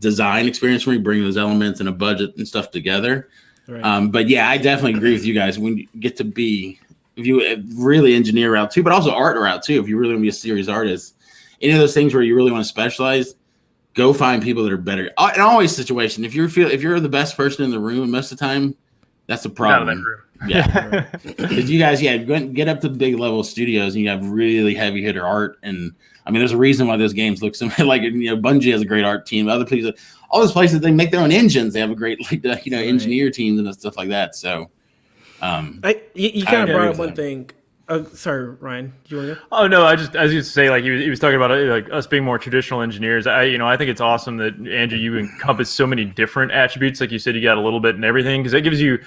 design experience for me, bringing those elements and a budget and stuff together. Right. But yeah, I definitely agree with you guys. When you get to be, if you really engineer route too, but also art route too, if you really want to be a serious artist, any of those things where you really want to specialize, go find people that are better. In always situation, if you're the best person in the room, most of the time, that's a problem. Yeah, because you guys, get up to big level studios and you have really heavy hitter art. And I mean, there's a reason why those games look so Bungie has a great art team. Other places, all those places, they make their own engines. They have a great engineer teams and stuff like that. So, you kind of brought up one thing. Sorry, Ryan. Do you want to go? Oh no, I was going to say he was talking about us being more traditional engineers. I think it's awesome that Andrew, you encompass so many different attributes. Like you said, you got a little bit in everything because that gives you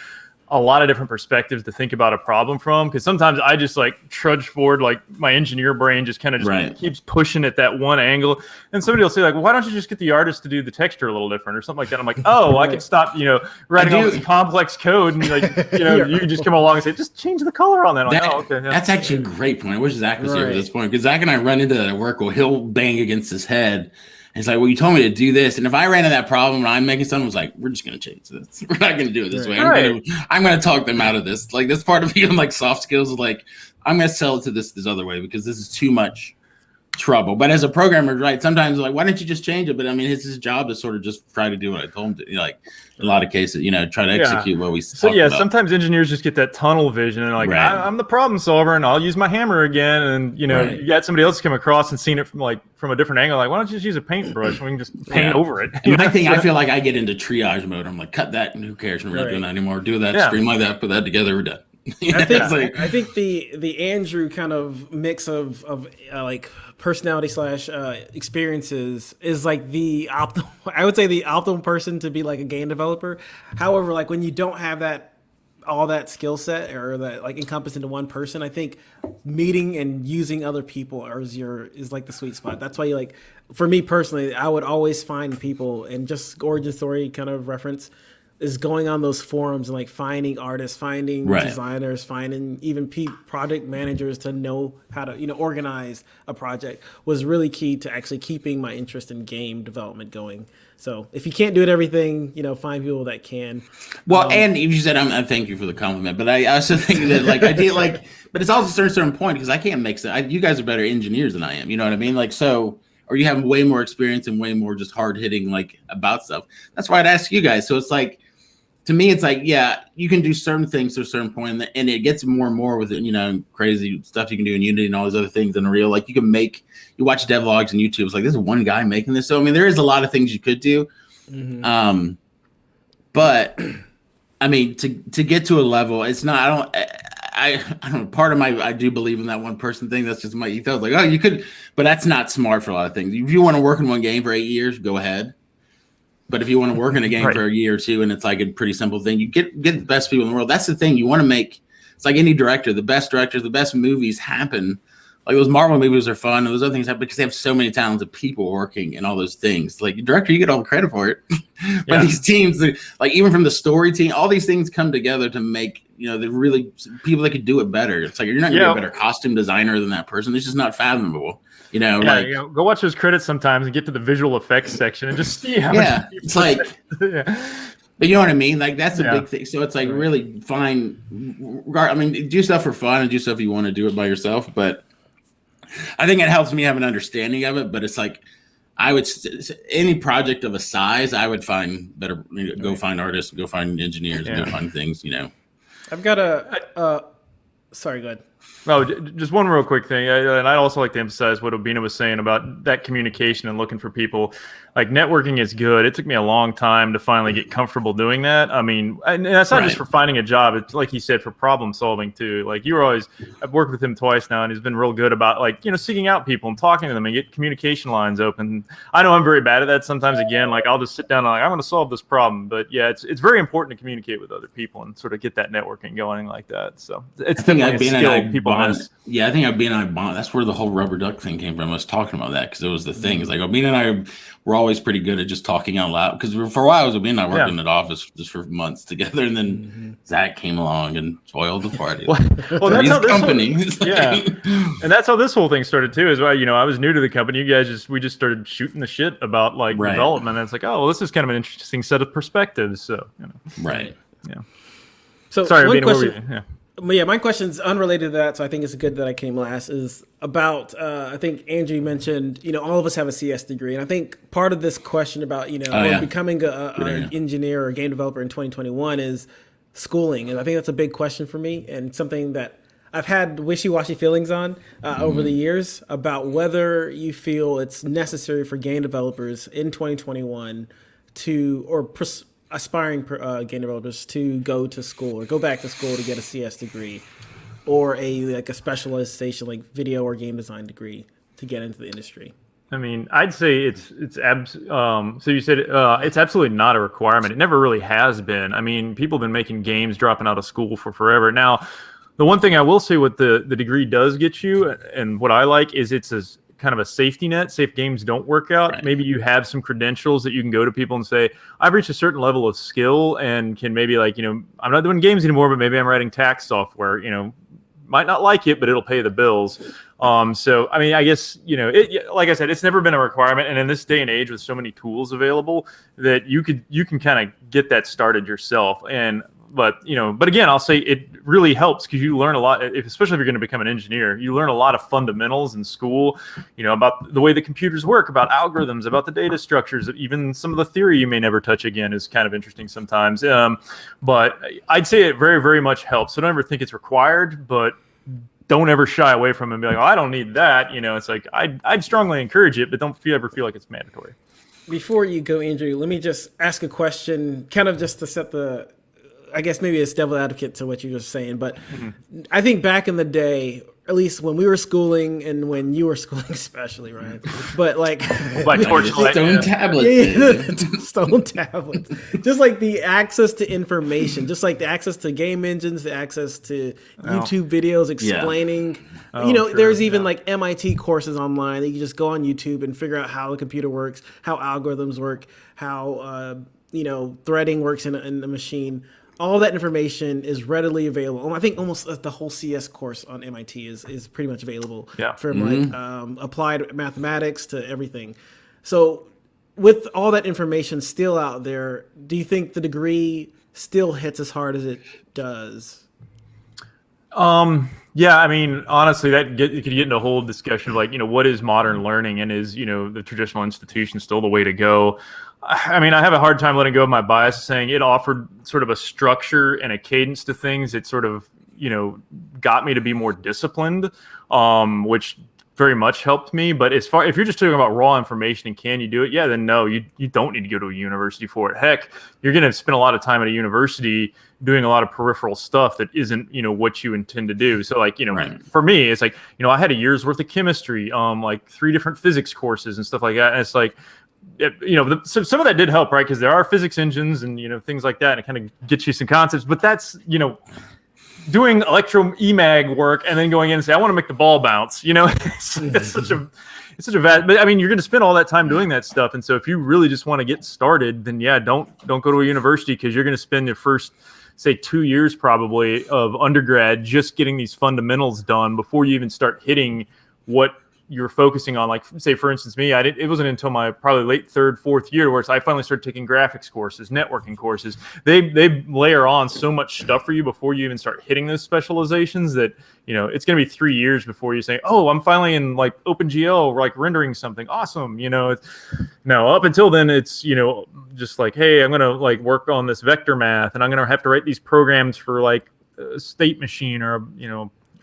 a lot of different perspectives to think about a problem from. Because sometimes I just trudge forward, my engineer brain just kind of keeps pushing at that one angle. And somebody will say well, why don't you just get the artist to do the texture a little different or something like that? I'm like, oh, I can stop, writing all this complex code and you can just come along and say, just change the color on that. I'm like, okay. Yeah. That's actually a great point. I wish Zach was here at this point because Zach and I run into that at work where he'll bang against his head. And it's well, you told me to do this. And if I ran into that problem when I'm making something, I was we're just going to change this. We're not going to do it this way. I'm going to talk them out of this. This part of being soft skills is I'm going to sell it to this other way because this is too much trouble. But as a programmer, sometimes why don't you just change it? But I mean, it's his job to sort of just try to do what I told him to. In a lot of cases, try to execute what we talked about. Sometimes engineers just get that tunnel vision and I'm the problem solver and I'll use my hammer again. And you got somebody else come across and seen it from a different angle. Why don't you just use a paintbrush and we can just paint over it? And I feel like I get into triage mode. I'm cut that and who cares? We're not doing that anymore. Do that, streamline that, put that together, we're done. I think the Andrew kind of mix of personality / experiences is the optimal. I would say the optimal person to be a game developer. However, when you don't have all that skill set or that encompassed into one person, I think meeting and using other people is the sweet spot. That's why for me personally, I would always find people, and just origin story kind of reference is going on those forums and finding artists, finding designers, finding even project managers to know how to organize a project was really key to actually keeping my interest in game development going. So if you can't do it everything, find people that can. Well, and you said I thank you for the compliment, but I also think that I did but it's also a certain point because I can't make sense. You guys are better engineers than I am. You know what I mean? Or you have way more experience and way more just hard hitting about stuff. That's why I'd ask you guys. So it's to me, it's like, yeah, you can do certain things to a certain point, and it gets more and more with it, crazy stuff you can do in Unity and all these other things in Unreal. Like you watch devlogs on YouTube. It's like, there's one guy making this. So, I mean, there is a lot of things you could do. Mm-hmm. But I mean, to get to a level, it's not, I don't know, part of I do believe in that one person thing. That's just my ethos. Like, oh, you could, but that's not smart for a lot of things. If you want to work in one game for 8 years, go ahead. But if you want to work in a game for a year or two, and it's like a pretty simple thing, you get the best people in the world. That's the thing. You want to make, it's like any director, the best directors, the best movies happen. Like those Marvel movies are fun, and those other things happen because they have so many talented people working in all those things. Like director, you get all the credit for it. But these teams, like even from the story team, all these things come together to make, the really people that could do it better. It's like, you're not going to be a better costume designer than that person. It's just not fathomable. Go watch those credits sometimes and get to the visual effects section and just see how much it's like, but you know what I mean? Like that's a big thing. So it's like really fine. I mean, do stuff for fun and do stuff you want to do it by yourself. But I think it helps me have an understanding of it. But it's like, any project of a size, I would find better, go find artists, go find engineers, go find things, I've got sorry, go ahead. Oh, just one real quick thing, and I'd also like to emphasize what Obina was saying about that communication and looking for people. Like, networking is good. It took me a long time to finally get comfortable doing that. I mean, and that's not just for finding a job. It's like he said, for problem solving too. Like, I've worked with him twice now, and he's been real good about, like, seeking out people and talking to them and get communication lines open. I know I'm very bad at that sometimes. Again, like, I'll just sit down and I'm going to solve this problem. But yeah, it's very important to communicate with other people and sort of get that networking going like that. So it's definitely a skill people miss. Yeah, I think Obina and I bond. That's where the whole rubber duck thing came from. I was talking about that because it was the thing. It's like Obina and I were always pretty good at just talking out loud. Because for a while, Obina and I worked in an office just for months together, and then Zach came along and spoiled the party. Well, that's how and that's how this whole thing started too. Is why I was new to the company. You guys we just started shooting the shit about like development. And it's like, oh, well, this is kind of an interesting set of perspectives. So right, yeah. So sorry, one question. Yeah, my question's unrelated to that, so I think it's good that I came last. Is about I think Andrew mentioned, all of us have a CS degree, and I think part of this question about becoming an engineer or game developer in 2021 is schooling, and I think that's a big question for me, and something that I've had wishy-washy feelings on over the years about whether you feel it's necessary for game developers in 2021 aspiring game developers to go to school or go back to school to get a CS degree or a specialization like video or game design degree to get into the industry. I mean, I'd say so you said it's absolutely not a requirement. It never really has been. I mean, people have been making games dropping out of school for forever. Now, the one thing I will say what the degree does get you, and what I like, is it's kind of a safety net. Say if games don't work out, maybe you have some credentials that you can go to people and say, I've reached a certain level of skill and can maybe I'm not doing games anymore, but maybe I'm writing tax software, might not like it, but it'll pay the bills. So, I mean, I guess, like I said, it's never been a requirement. And in this day and age with so many tools available that you can kind of get that started yourself. But again, I'll say it really helps because you learn a lot, especially if you're going to become an engineer. You learn a lot of fundamentals in school, about the way the computers work, about algorithms, about the data structures, even some of the theory you may never touch again is kind of interesting sometimes. But I'd say it very, very much helps. So don't ever think it's required, but don't ever shy away from it and be like, oh, I don't need that. It's like, I'd strongly encourage it, but don't ever feel like it's mandatory. Before you go, Andrew, let me just ask a question, kind of just to set I guess maybe it's devil advocate to what you were saying, but I think back in the day, at least when we were schooling and when you were schooling especially, right? But like stone tablets. Stone tablets. Just like the access to information, just like the access to game engines, the access to YouTube videos explaining. There's even like MIT courses online that you just go on YouTube and figure out how the computer works, how algorithms work, how threading works in the machine. All that information is readily available. I think almost the whole CS course on MIT is pretty much available from applied mathematics to everything. So with all that information still out there, do you think the degree still hits as hard as it does? Yeah, I mean, honestly, you could get into a whole discussion of like, what is modern learning, and is, the traditional institution still the way to go? I mean, I have a hard time letting go of my bias, saying it offered sort of a structure and a cadence to things. It sort of, got me to be more disciplined, which very much helped me. But if you're just talking about raw information and can you do it? Yeah, then no, you don't need to go to a university for it. Heck, you're going to spend a lot of time at a university doing a lot of peripheral stuff that isn't, what you intend to do. So like, Right. for me, it's like, I had a year's worth of chemistry, like 3 different physics courses and stuff like that. And it's like, so some of that did help, right? Because there are physics engines and, things like that, and it kind of gets you some concepts, but that's, doing electro EMAG work and then going in and say, I want to make the ball bounce, it's such a vast, but I mean, you're going to spend all that time doing that stuff. And so if you really just want to get started, then yeah, don't go to a university, because you're going to spend your first, say, 2 years probably of undergrad just getting these fundamentals done before you even start hitting what you're focusing on. Like, say, for instance, me, it wasn't until my probably late 3rd, 4th year where I finally started taking graphics courses, networking courses. They layer on so much stuff for you before you even start hitting those specializations that, it's going to be 3 years before you say, oh, I'm finally in like OpenGL, like rendering something awesome. No, up until then, it's, just like, hey, I'm going to like work on this vector math, and I'm going to have to write these programs for like a state machine or,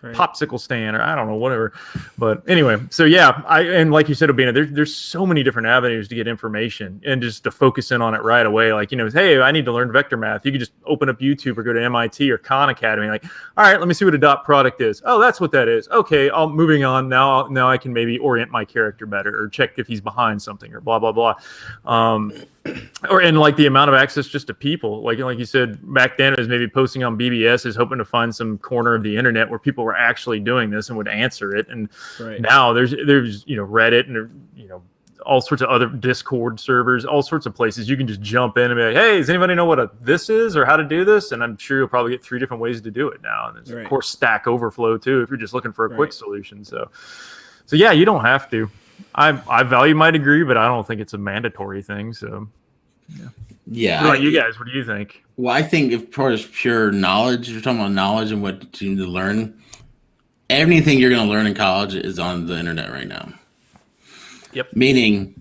right, popsicle stand, or I don't know, whatever. But anyway, so yeah, and like you said, Obina, there's so many different avenues to get information and just to focus in on it right away. Like, hey, I need to learn vector math. You could just open up YouTube or go to MIT or Khan Academy. Like, all right, let me see what a dot product is. Oh, that's what that is. Okay, moving on. Now I can maybe orient my character better, or check if he's behind something, or blah, blah, blah. And like the amount of access just to people, like you said, back then it was maybe posting on BBS, is hoping to find some corner of the internet where people were actually doing this and would answer it. And right now there's Reddit, and all sorts of other Discord servers, all sorts of places you can just jump in and be like, hey, does anybody know what this is or how to do this? And I'm sure you'll probably get 3 different ways to do it now. And there's of course Stack Overflow too, if you're just looking for a quick solution. So yeah, you don't have to. I value my degree, but I don't think it's a mandatory thing. So yeah. What about you guys? What do you think? Well, I think if far as pure knowledge, you're talking about knowledge and what you need to learn, everything you're going to learn in college is on the internet right now. Yep. And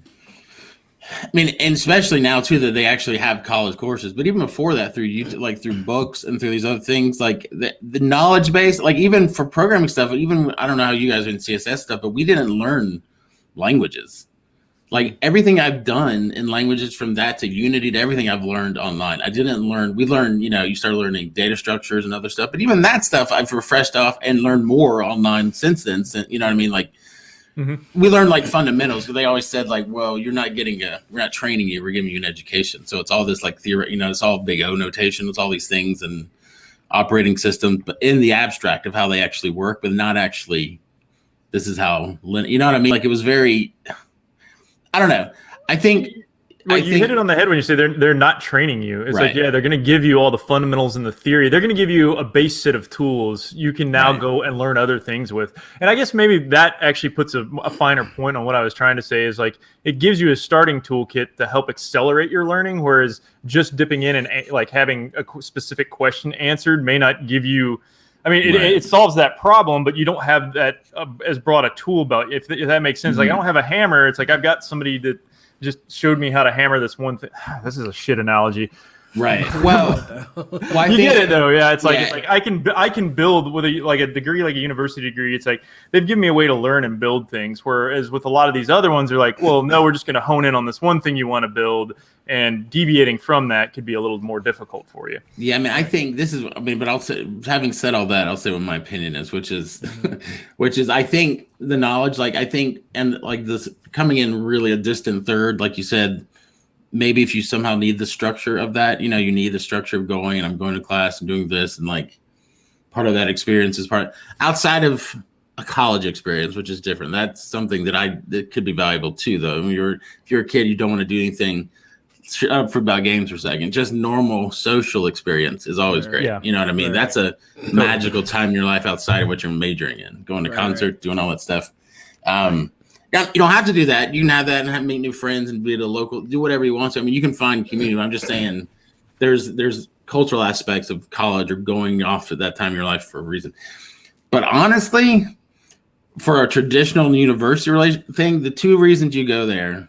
especially now too, that they actually have college courses, but even before that, through YouTube, like through books and through these other things, like the knowledge base, like even for programming stuff, even, I don't know how you guys are in CSS stuff, but we didn't learn languages. Like everything I've done in languages, from that to Unity to everything, I've learned online. We learned, you start learning data structures and other stuff, but even that stuff I've refreshed off and learned more online since then. You know what I mean? Like, we learned like fundamentals, because they always said like, well, we're not training you, we're giving you an education. So it's all this like theory, it's all big O notation, it's all these things and operating systems, but in the abstract of how they actually work, but not actually, this is how, you know what I mean? Like it was very, I don't know. I think you hit it on the head when you say they're not training you. It's like, yeah, they're going to give you all the fundamentals and the theory. They're going to give you a base set of tools you can now go and learn other things with. And I guess maybe that actually puts a finer point on what I was trying to say, is like it gives you a starting toolkit to help accelerate your learning, whereas just dipping in and like having a specific question answered may not give you. I mean, it solves that problem, but you don't have that as broad a tool belt, if that makes sense. Like I don't have a hammer. It's like I've got somebody that just showed me how to hammer this one thing. This is a shit analogy. Right. Well, you get it though. Yeah. It's like I can build with a degree, like a university degree. It's like they've given me a way to learn and build things. Whereas with a lot of these other ones, they're like, well, no, we're just going to hone in on this one thing you want to build, and deviating from that could be a little more difficult for you. Yeah. I mean, I think but I'll say, having said all that, I'll say what my opinion is, which is I think the knowledge, and like this coming in really a distant third, like you said, maybe if you somehow need the structure of that, you need the structure of going, and I'm going to class and doing this, and like part of that experience is outside of a college experience, which is different. That's something that could be valuable too, though. I mean, if you're a kid, you don't want to do anything. Shut up for about games for a second. Just normal social experience is always great. Yeah. You know what I mean? Right. That's a magical time in your life outside of what you're majoring in. Going to concerts, doing all that stuff. You don't have to do that. You can have that and meet new friends and be at a local, do whatever you want to. I mean, you can find community. I'm just saying there's cultural aspects of college or going off at that time in your life for a reason. But honestly, for a traditional university thing, the two reasons you go there,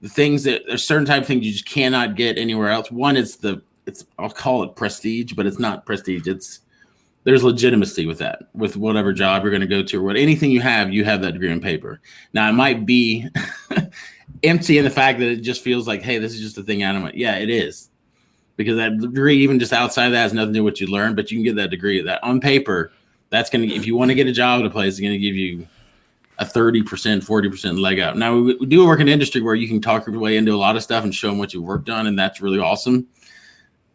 the things that there's certain type of things you just cannot get anywhere else. One is I'll call it prestige, but it's not prestige. There's legitimacy with that, with whatever job you're going to go to, or anything you have that degree on paper. Now it might be empty in the fact that it just feels like, hey, this is just a thing out of my, yeah, it is. Because that degree, even just outside of that, has nothing to do with what you learn, but you can get that degree that on paper. That's going to, if you want to get a job at a place, it's going to give you a 30%, 40% leg up. Now, we do work in an industry where you can talk your way into a lot of stuff and show them what you worked on, and that's really awesome.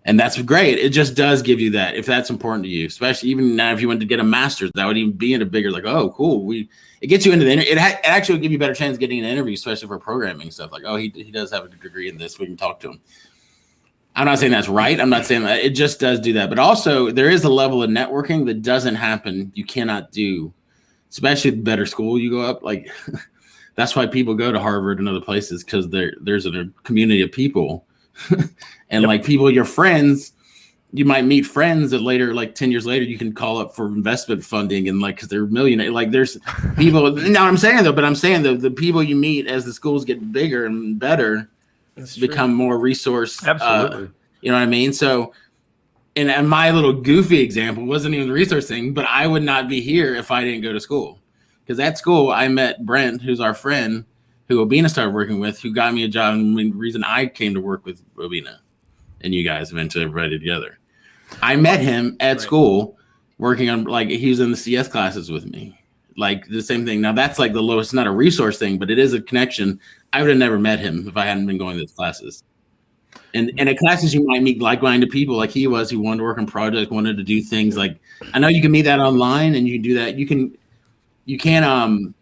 And that's great. It just does give you that, if that's important to you, especially even now if you went to get a master's, that would even be in a bigger, like, oh, cool. It gets you into the interview. It actually will give you a better chance of getting an interview, especially for programming stuff. Like, oh, he does have a degree in this. We can talk to him. I'm not saying that's right. I'm not saying that. It just does do that. But also, there is a level of networking that doesn't happen. You cannot do, especially the better school you go up. Like, that's why people go to Harvard and other places, because there's a community of people. And like people, your friends, you might meet friends that later, like 10 years later, you can call up for investment funding, and like, because they're millionaires. Like, there's people. Now I'm saying though, but I'm saying the people you meet as the schools get bigger and better, become more resource. Absolutely. You know what I mean? So, and my little goofy example wasn't even the resource thing, but I would not be here if I didn't go to school. Because at school, I met Brent, who's our friend, who Obina started working with, who got me a job, and the reason I came to work with Obina and you guys eventually everybody together. I met him at school working on, like, he was in the CS classes with me. Like, the same thing. Now, that's like the lowest, not a resource thing, but it is a connection. I would have never met him if I hadn't been going to those classes. And at classes, you might meet like-minded people like he was, who wanted to work on projects, wanted to do things. Like, I know you can meet that online, and you can do that. You can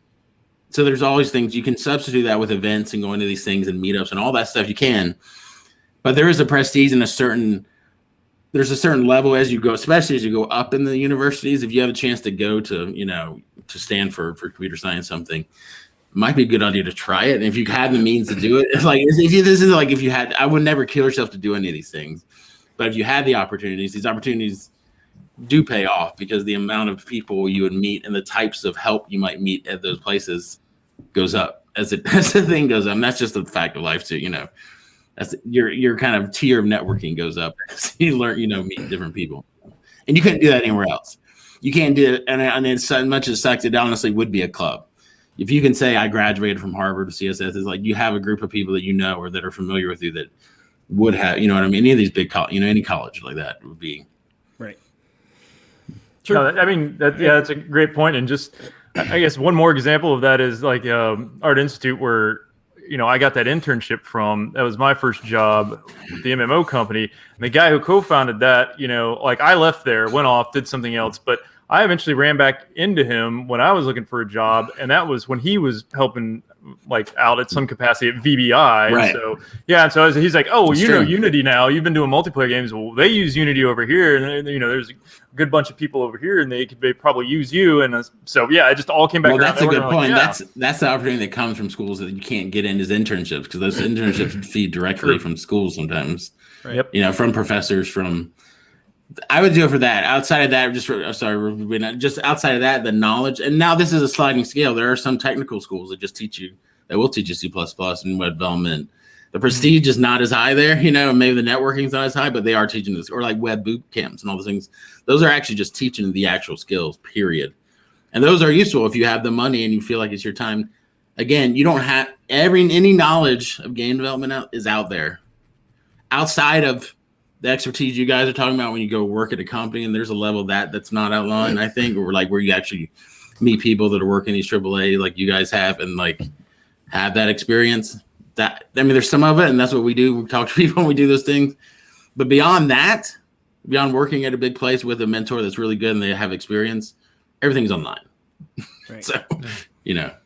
so there's always things you can substitute that with events and going to these things and meetups and all that stuff. You can, but there is a prestige and there's a certain level as you go, especially as you go up in the universities. If you have a chance to go to, to Stanford for computer science, something, it might be a good idea to try it. And if you had the means to do it, it's like, I would never kill yourself to do any of these things. But if you had the opportunities, these opportunities do pay off, because the amount of people you would meet and the types of help you might meet at those places goes up as the thing goes up. And that's just a fact of life too. That's your kind of tier of networking goes up as you learn, meet different people, and you couldn't do that anywhere else. You can't do it. And it's as much as sucks, it honestly would be a club. If you can say I graduated from Harvard or CSS, it's like you have a group of people that or that are familiar with you that would have, you know what I mean? Any of these big any college like that would be. Right. True. No, I mean, that's a great point. And just, I guess one more example of that is like Art Institute, where, I got that internship from. That was my first job at the MMO company. And the guy who co-founded that, like, I left there, went off, did something else, but I eventually ran back into him when I was looking for a job, and that was when he was helping, like, out at some capacity at VBI. Right. So yeah, and so he's like, "Oh, well, you know Unity now. You've been doing multiplayer games. Well, they use Unity over here, and there's a good bunch of people over here, and they probably use you." And so yeah, it just all came back. Well, that's a good point. Like, That's the opportunity that comes from schools that you can't get in as internships, because those internships feed directly from schools sometimes. Right. Yep. From professors, I would do it for that. Outside of that, just outside of that, the knowledge. And now this is a sliding scale. There are some technical schools that will teach you C++ and web development. The prestige is not as high there, and maybe the networking is not as high, but they are teaching this, or like web boot camps and all those things. Those are actually just teaching the actual skills, period. And those are useful if you have the money and you feel like it's your time. Again, you don't have any knowledge of game development is out there. Outside of the expertise you guys are talking about when you go work at a company, and there's a level that's not outlined, I think, or like where you actually meet people that are working these AAA like you guys have, and like have that experience. There's some of it, and that's what we do. We talk to people and we do those things. But beyond that, beyond working at a big place with a mentor that's really good and they have experience, everything's online. Right. So,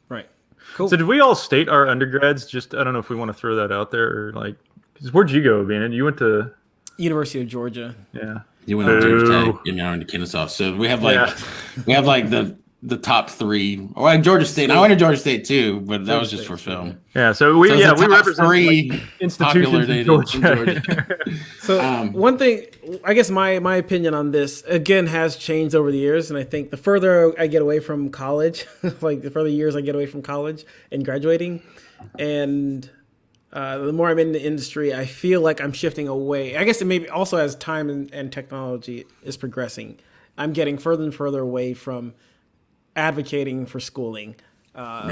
Right. Cool. So did we all state our undergrads? Just, I don't know if we want to throw that out there, or like, because where'd you go, Beenan? You went to University of Georgia. Yeah. You went to Georgia Tech, into Kennesaw. So we have like the the top three. Well, like Georgia State. I went to Georgia State too, but that was just for film. Yeah, so we represent three like, institutions in Georgia. So one thing, I guess my opinion on this again has changed over the years, and I think the further I get away from college, like the further years I get away from college and graduating, and the more I'm in the industry, I feel like I'm shifting away. I guess it maybe also as time and technology is progressing, I'm getting further and further away from advocating for schooling,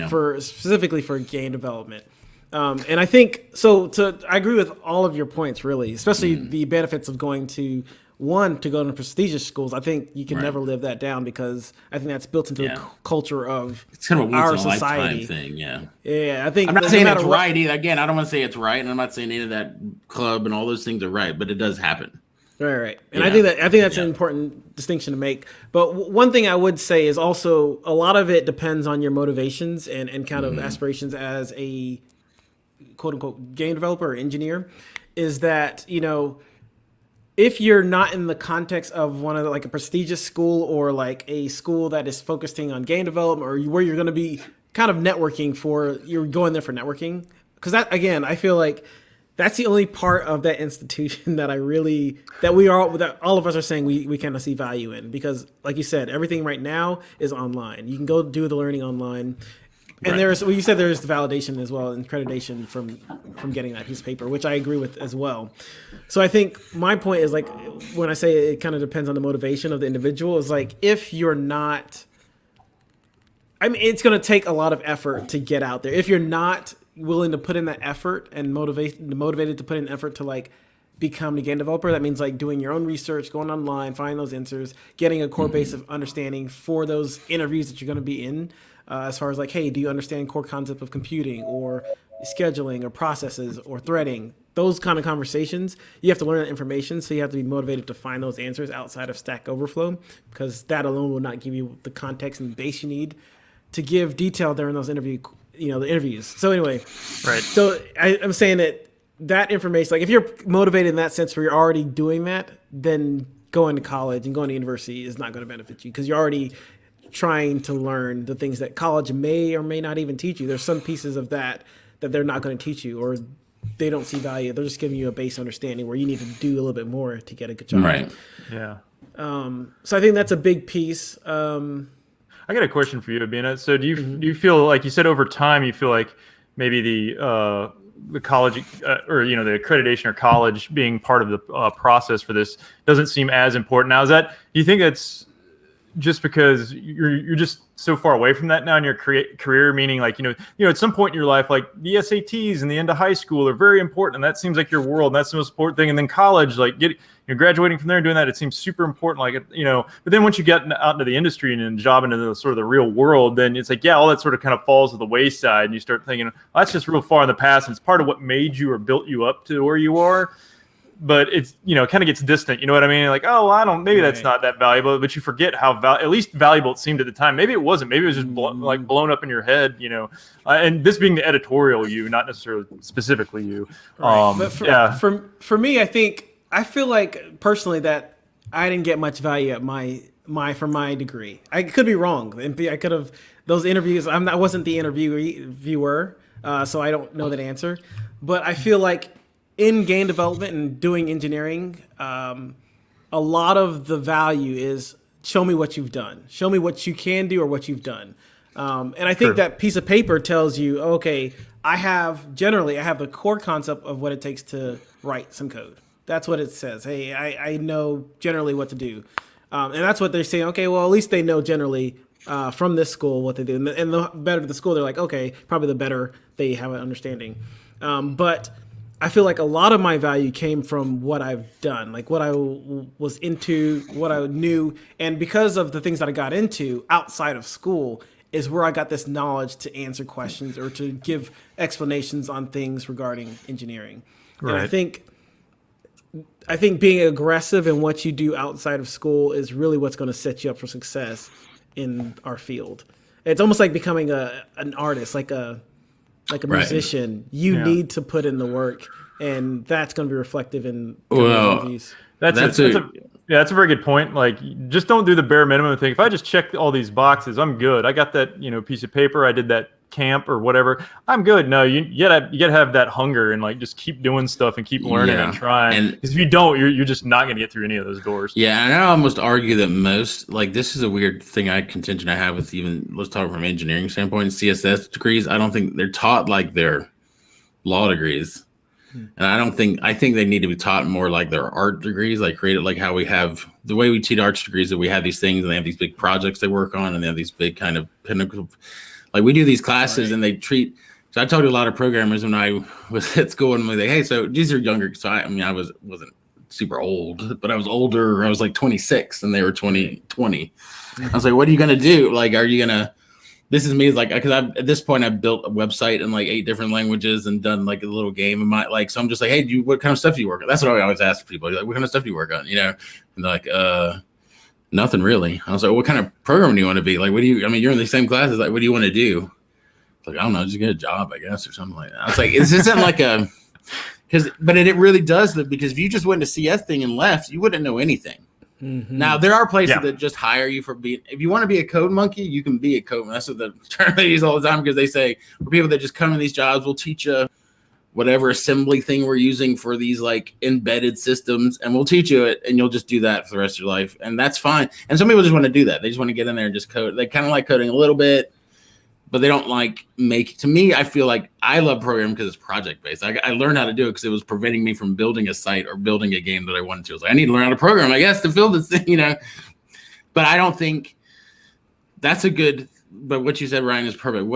for specifically for game development. And I think so. I agree with all of your points, really, especially the benefits of going to prestigious schools. I think you can never live that down because I think that's built into the culture of it's kind of a our society thing. Yeah. I think I'm not saying it's right either. Again, I don't want to say it's right, and I'm not saying any of that club and all those things are right, but it does happen. Right. And I think that's an important distinction to make. But one thing I would say is also a lot of it depends on your motivations and kind of aspirations as a quote unquote game developer or engineer. Is that, if you're not in the context of one of like a prestigious school or like a school that is focusing on game development or where you're going to be kind of you're going there for networking. Because that, again, I feel like that's the only part of that institution that that all of us are saying we kind of see value in, because like you said, everything right now is online. You can go do the learning online. And you said there's the validation as well and accreditation from getting that piece of paper, which I agree with as well. So I think my point is like, when I say it kind of depends on the motivation of the individual, is like, if you're not, it's going to take a lot of effort to get out there. If you're not willing to put in that effort and motivated to put in effort to like become a game developer, that means like doing your own research, going online, finding those answers, getting a core base of understanding for those interviews that you're going to be in. As far as like, hey, do you understand core concept of computing or scheduling or processes or threading? Those kind of conversations, you have to learn that information. So you have to be motivated to find those answers outside of Stack Overflow, because that alone will not give you the context and base you need to give detail during those the interviews. So anyway, right. So I'm saying that information, like if you're motivated in that sense where you're already doing that, then going to college and going to university is not going to benefit you, because you're already trying to learn the things that college may or may not even teach you. There's some pieces of that they're not going to teach you, or they don't see value. They're just giving you a base understanding where you need to do a little bit more to get a good job. Right. Yeah. So I think that's a big piece. I got a question for you, Abina. So do you feel like, you said over time you feel like maybe the college or the accreditation or college being part of the process for this doesn't seem as important now? Do you think that's just because you're just so far away from that now in your career, meaning like, at some point in your life, like the SATs and the end of high school are very important, and that seems like your world, and that's the most important thing. And then college, like graduating from there and doing that, it seems super important. Like, but then once you get out into the industry and job into the sort of the real world, then it's like, all that sort of kind of falls to the wayside, and you start thinking, that's just real far in the past, and it's part of what made you or built you up to where you are. But it's, kind of gets distant. You know what I mean? Like, maybe that's not that valuable, but you forget how at least valuable it seemed at the time. Maybe it wasn't. Maybe it was just blown up in your head, and this being the editorial you, not necessarily specifically you. Right. But for me, I feel like personally that I didn't get much value at for my degree. I could be wrong. I could have, those interviews, I wasn't the viewer, so I don't know that answer. But I feel like in game development and doing engineering, a lot of the value is show me what you've done. Show me what you can do or what you've done. And I think that piece of paper tells you, okay, I have the core concept of what it takes to write some code. That's what it says. Hey, I know generally what to do. And that's what they're saying. Okay, well, at least they know generally from this school what they do. And the better the school, they're like, okay, probably the better they have an understanding. But I feel like a lot of my value came from what I've done, like what I was into, what I knew. And because of the things that I got into outside of school is where I got this knowledge to answer questions or to give explanations on things regarding engineering. Right. And I think being aggressive in what you do outside of school is really what's going to set you up for success in our field. It's almost like becoming an artist, like a musician. You need to put in the work, and that's going to be reflective in interviews. That's Yeah, that's a very good point. Like, just don't do the bare minimum and think, if I just check all these boxes, I'm good. I got that, piece of paper. I did that camp or whatever. I'm good. No, you gotta have that hunger and like just keep doing stuff and keep learning and trying. Because if you don't, you're just not gonna get through any of those doors. Yeah, and I almost argue that most, like, this is a weird thing contention I have with even, let's talk from an engineering standpoint, CSS degrees. I don't think they're taught like they're law degrees. And I think they need to be taught more like their art degrees, like created like how we have the way we teach arts degrees, that we have these things and they have these big projects they work on and they have these big kind of pinnacle. Like we do these classes and they treat. So I talked to a lot of programmers when I was at school and I'm like, hey, so these are younger. So I wasn't super old, but I was older. I was like 26 and they were 20. I was like, what are you going to do? Like, are you going to, this is me, like, because at this point I've built a website in like 8 different languages and done like a little game in my, like, so I'm just like, hey, what kind of stuff do you work on? That's what I always ask people. Like, what kind of stuff do you work on? And they're like, nothing really. I was like, what kind of program do you want to be? Like, you're in the same classes. Like, what do you want to do? Like, I don't know, just get a job, I guess, or something like that. I was like, this isn't like but it really does that, because if you just went to CS thing and left, you wouldn't know anything. Mm-hmm. Now there are places that just hire you for being. If you want to be a code monkey, you can be a code. That's what the term they use all the time, because they say for people that just come in these jobs, we'll teach you whatever assembly thing we're using for these like embedded systems, and we'll teach you it, and you'll just do that for the rest of your life, and that's fine. And some people just want to do that. They just want to get in there and just code. They kind of like coding a little bit, but they don't like make. To me, I feel like I love programming because it's project based. I learned how to do it because it was preventing me from building a site or building a game that I wanted to. I was like, I need to learn how to program, I guess, to build this thing, But I don't think that's a good. But what you said, Ryan, is perfect.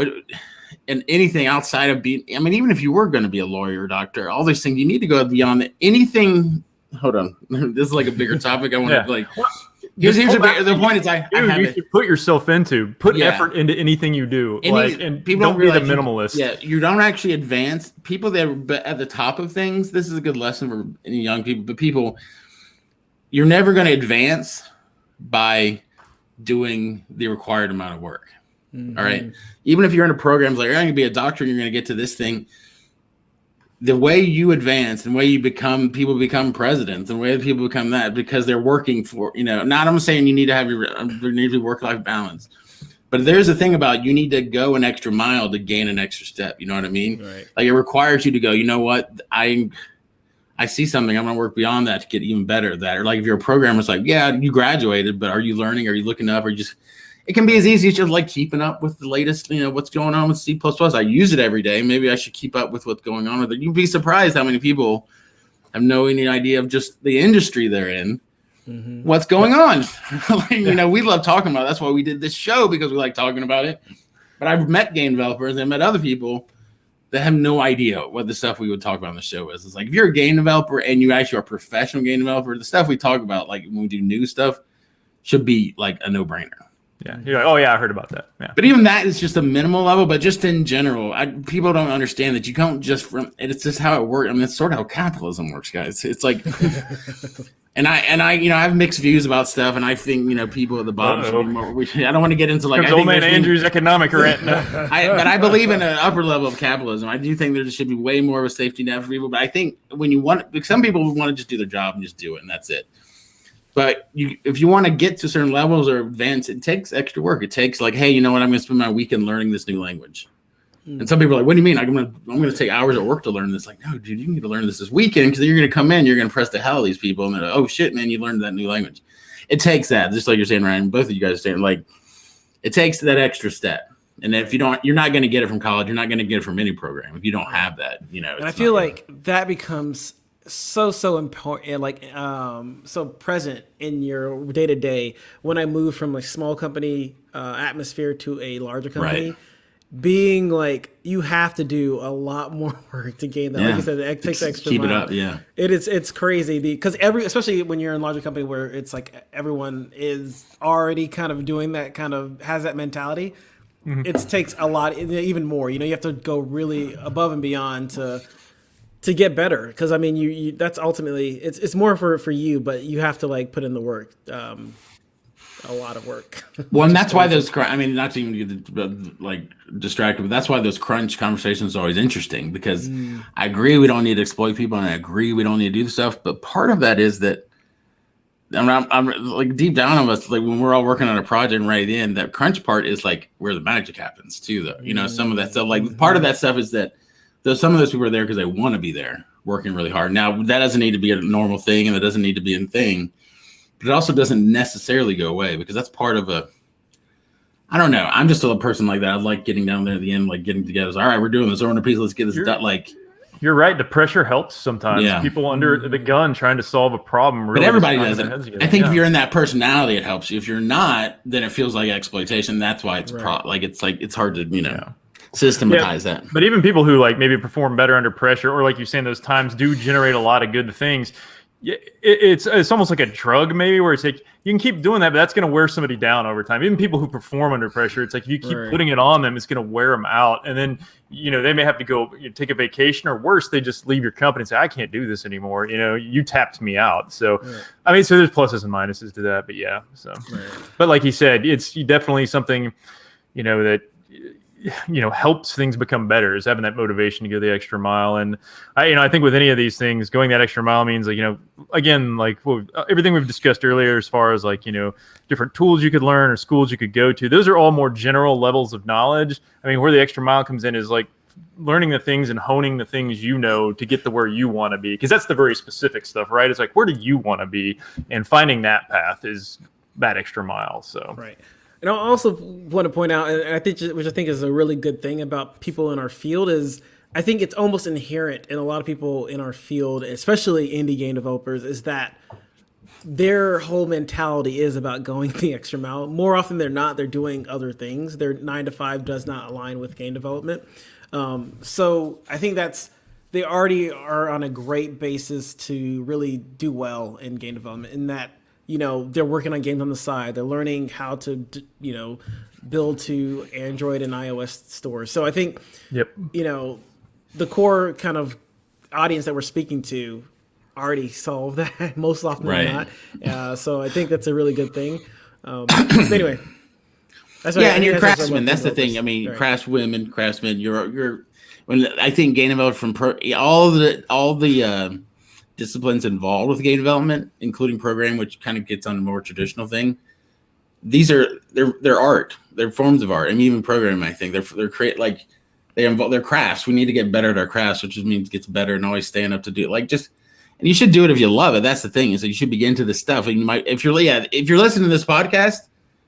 And anything outside of being, even if you were going to be a lawyer or doctor, all these things, you need to go beyond anything. Hold on, this is like a bigger topic. I want to like. Here's the point is you should put yourself into effort into anything you do. And people don't be the minimalist. You don't actually advance. People that are at the top of things, this is a good lesson for any young people, but you're never going to advance by doing the required amount of work. Mm-hmm. All right. Even if you're in a program like, you're going to be a doctor, you're going to get to this thing. The way you advance and the way people become presidents and the way people become that, because they're working for, not I'm saying you need to have your work-life balance, but there's a thing about you need to go an extra mile to gain an extra step. You know what I mean? Right. Like it requires you to go, you know what? I see something, I'm going to work beyond that to get even better at that. Or like if you're a programmer, it's like, yeah, you graduated, but are you learning? Are you looking up? Or just, it can be as easy as just like keeping up with the latest, what's going on with C++. I use it every day. Maybe I should keep up with what's going on with it. You'd be surprised how many people have any idea of just the industry they're in, what's going on. We love talking about it. That's why we did this show, because we like talking about it. But I've met game developers and met other people that have no idea what the stuff we would talk about on the show is. It's like, if you're a game developer and you actually are a professional game developer, the stuff we talk about, like when we do new stuff, should be like a no-brainer. Yeah, you're like, oh yeah, I heard about that. Yeah, but even that is just a minimal level. But just in general, people don't understand that you can't just it's just how it works. It's sort of how capitalism works, guys. It's like, and I have mixed views about stuff, and I think people at the bottom should be more. I don't want to get into like old man Andrew's economic rant. But I believe in an upper level of capitalism. I do think there should be way more of a safety net for people. But I think some people want to just do their job and just do it, and that's it. But if you want to get to certain levels or advance, it takes extra work. It takes like, hey, you know what? I'm going to spend my weekend learning this new language. And some people are like, what do you mean? I'm going to take hours at work to learn this. Like, no, dude, you need to learn this weekend, because you're going to come in, you're going to press the hell of these people, and they're like, oh shit, man, you learned that new language. It takes that, just like you're saying, Ryan. Both of you guys are saying, like, it takes that extra step. And if you don't, you're not going to get it from college. You're not going to get it from any program if you don't have that. And I feel like that becomes so important, like so present in your day-to-day. When I moved from a small company atmosphere to a larger company, right, being like, you have to do a lot more work to gain that. Like you said, it takes extra keep mile. It up. Yeah, it's crazy, because especially when you're in a larger company where it's like everyone is already kind of doing that, kind of has that mentality. It takes a lot, even more. You have to go really above and beyond to get better, because you that's ultimately it's more for you, but you have to like put in the work, a lot of work. Well, and that's why those not to even get like distracted, but that's why those crunch conversations are always interesting, because I agree we don't need to exploit people, and I agree we don't need to do the stuff, but part of that is that I'm like deep down of us, like when we're all working on a project right in, that crunch part is like where the magic happens too, though. You know, some of that stuff, like part of that stuff is that some of those people are there because they want to be there working really hard. Now that doesn't need to be a normal thing, and that doesn't need to be a thing, but it also doesn't necessarily go away because that's part of I don't know. I'm just a person like that. I like getting down there at the end, like getting together. All right, we're doing this. We're on a piece. Let's get this done. Like, you're right. The pressure helps sometimes. Yeah. People under the gun trying to solve a problem. Really, but everybody does it. I think if you're in that personality, it helps you. If you're not, then it feels like exploitation. That's why it's it's hard to systematize that. But even people who like maybe perform better under pressure, or like you're saying, those times do generate a lot of good things. It's almost like a drug, maybe, where it's like you can keep doing that, but that's going to wear somebody down over time. Even people who perform under pressure, it's like if you keep putting it on them, it's going to wear them out, and then they may have to go take a vacation, or worse, they just leave your company and say, "I can't do this anymore." You tapped me out. So, I mean, so there's pluses and minuses to that, but yeah. So, but like he said, it's definitely something that helps things become better, is having that motivation to go the extra mile. And I think with any of these things, going that extra mile means like, again, like everything we've discussed earlier, as far as like, different tools you could learn or schools you could go to, those are all more general levels of knowledge. I mean, where the extra mile comes in is like learning the things and honing the things to get to where you want to be. Because that's the very specific stuff, right? It's like, where do you want to be? And finding that path is that extra mile. So, right. And I also want to point out, and which I think is a really good thing about people in our field, is I think it's almost inherent in a lot of people in our field, especially indie game developers, is that their whole mentality is about going the extra mile. More often than not, they're doing other things. Their 9 to 5 does not align with game development. So I think they already are on a great basis to really do well in game development, in that they're working on games on the side. They're learning how to, build to Android and iOS stores. So I think, the core kind of audience that we're speaking to already solve that most often than not. So I think that's a really good thing. Anyway. And you're craftsmen. That's the thing. I mean, craftsmen. When I think game development from all the disciplines involved with game development, including programming, which kind of gets on a more traditional thing. They're art. They're forms of art. I mean, even programming, I think they're crafts. We need to get better at our crafts, which just means gets better and always staying up to do it. And you should do it if you love it. That's the thing, is that you should be into this stuff. And if you're listening to this podcast,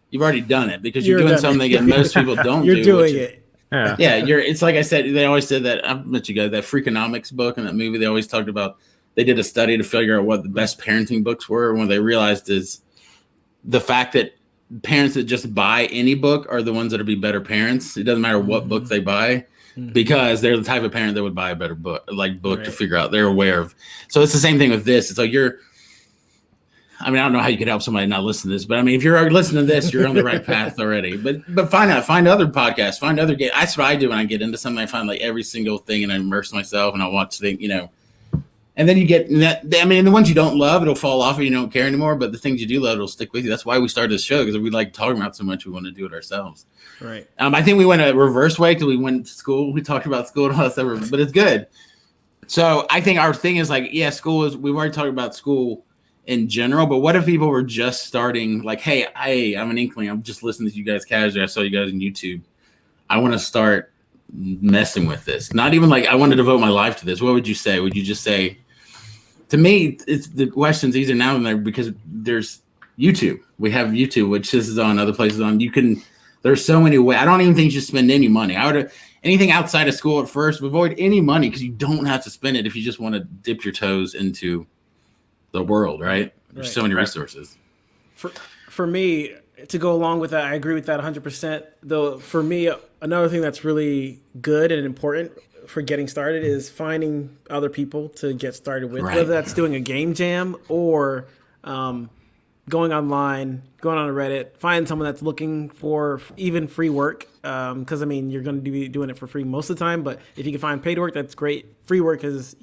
you've already done it, because you're doing something that most people don't do. You're doing it. It's like I said, they always said that, I've met you guys, that Freakonomics book and that movie, they always talked about, they did a study to figure out what the best parenting books were. And what they realized is the fact that parents that just buy any book are the ones that will be better parents. It doesn't matter what book they buy, because they're the type of parent that would buy a better book to figure out. They're aware of. So it's the same thing with this. It's like I don't know how you could help somebody not listen to this, but I mean, if you're listening to this, you're on the right path already. But find other podcasts, find other games. That's what I do when I get into something. I find like every single thing and I immerse myself and I watch things, And then you get that. I mean, the ones you don't love, it'll fall off and you don't care anymore. But the things you do love, it'll stick with you. That's why we started this show, because we like talking about it so much. We want to do it ourselves. Right. I think we went a reverse way because we went to school. We talked about school and all that stuff, but it's good. So I think our thing is like, school is. We've already talked about school in general, but what if people were just starting? Like, hey, I'm an inkling. I'm just listening to you guys casually. I saw you guys on YouTube. I want to start messing with this. Not even like I want to devote my life to this. What would you say? Would you just say? To me, it's the question's easier now than there, because there's YouTube. We have YouTube, which this is on, other places on. There's so many ways. I don't even think you should spend any money. I would anything outside of school at first. Avoid any money, because you don't have to spend it if you just want to dip your toes into the world. Right? There's so many resources. For me, to go along with that, I agree with that 100%. Though for me, another thing that's really good and important for getting started is finding other people to get started with, whether that's doing a game jam or going online, going on a Reddit, find someone that's looking for even free work. Because you're going to be doing it for free most of the time, but if you can find paid work, that's great. Free work is,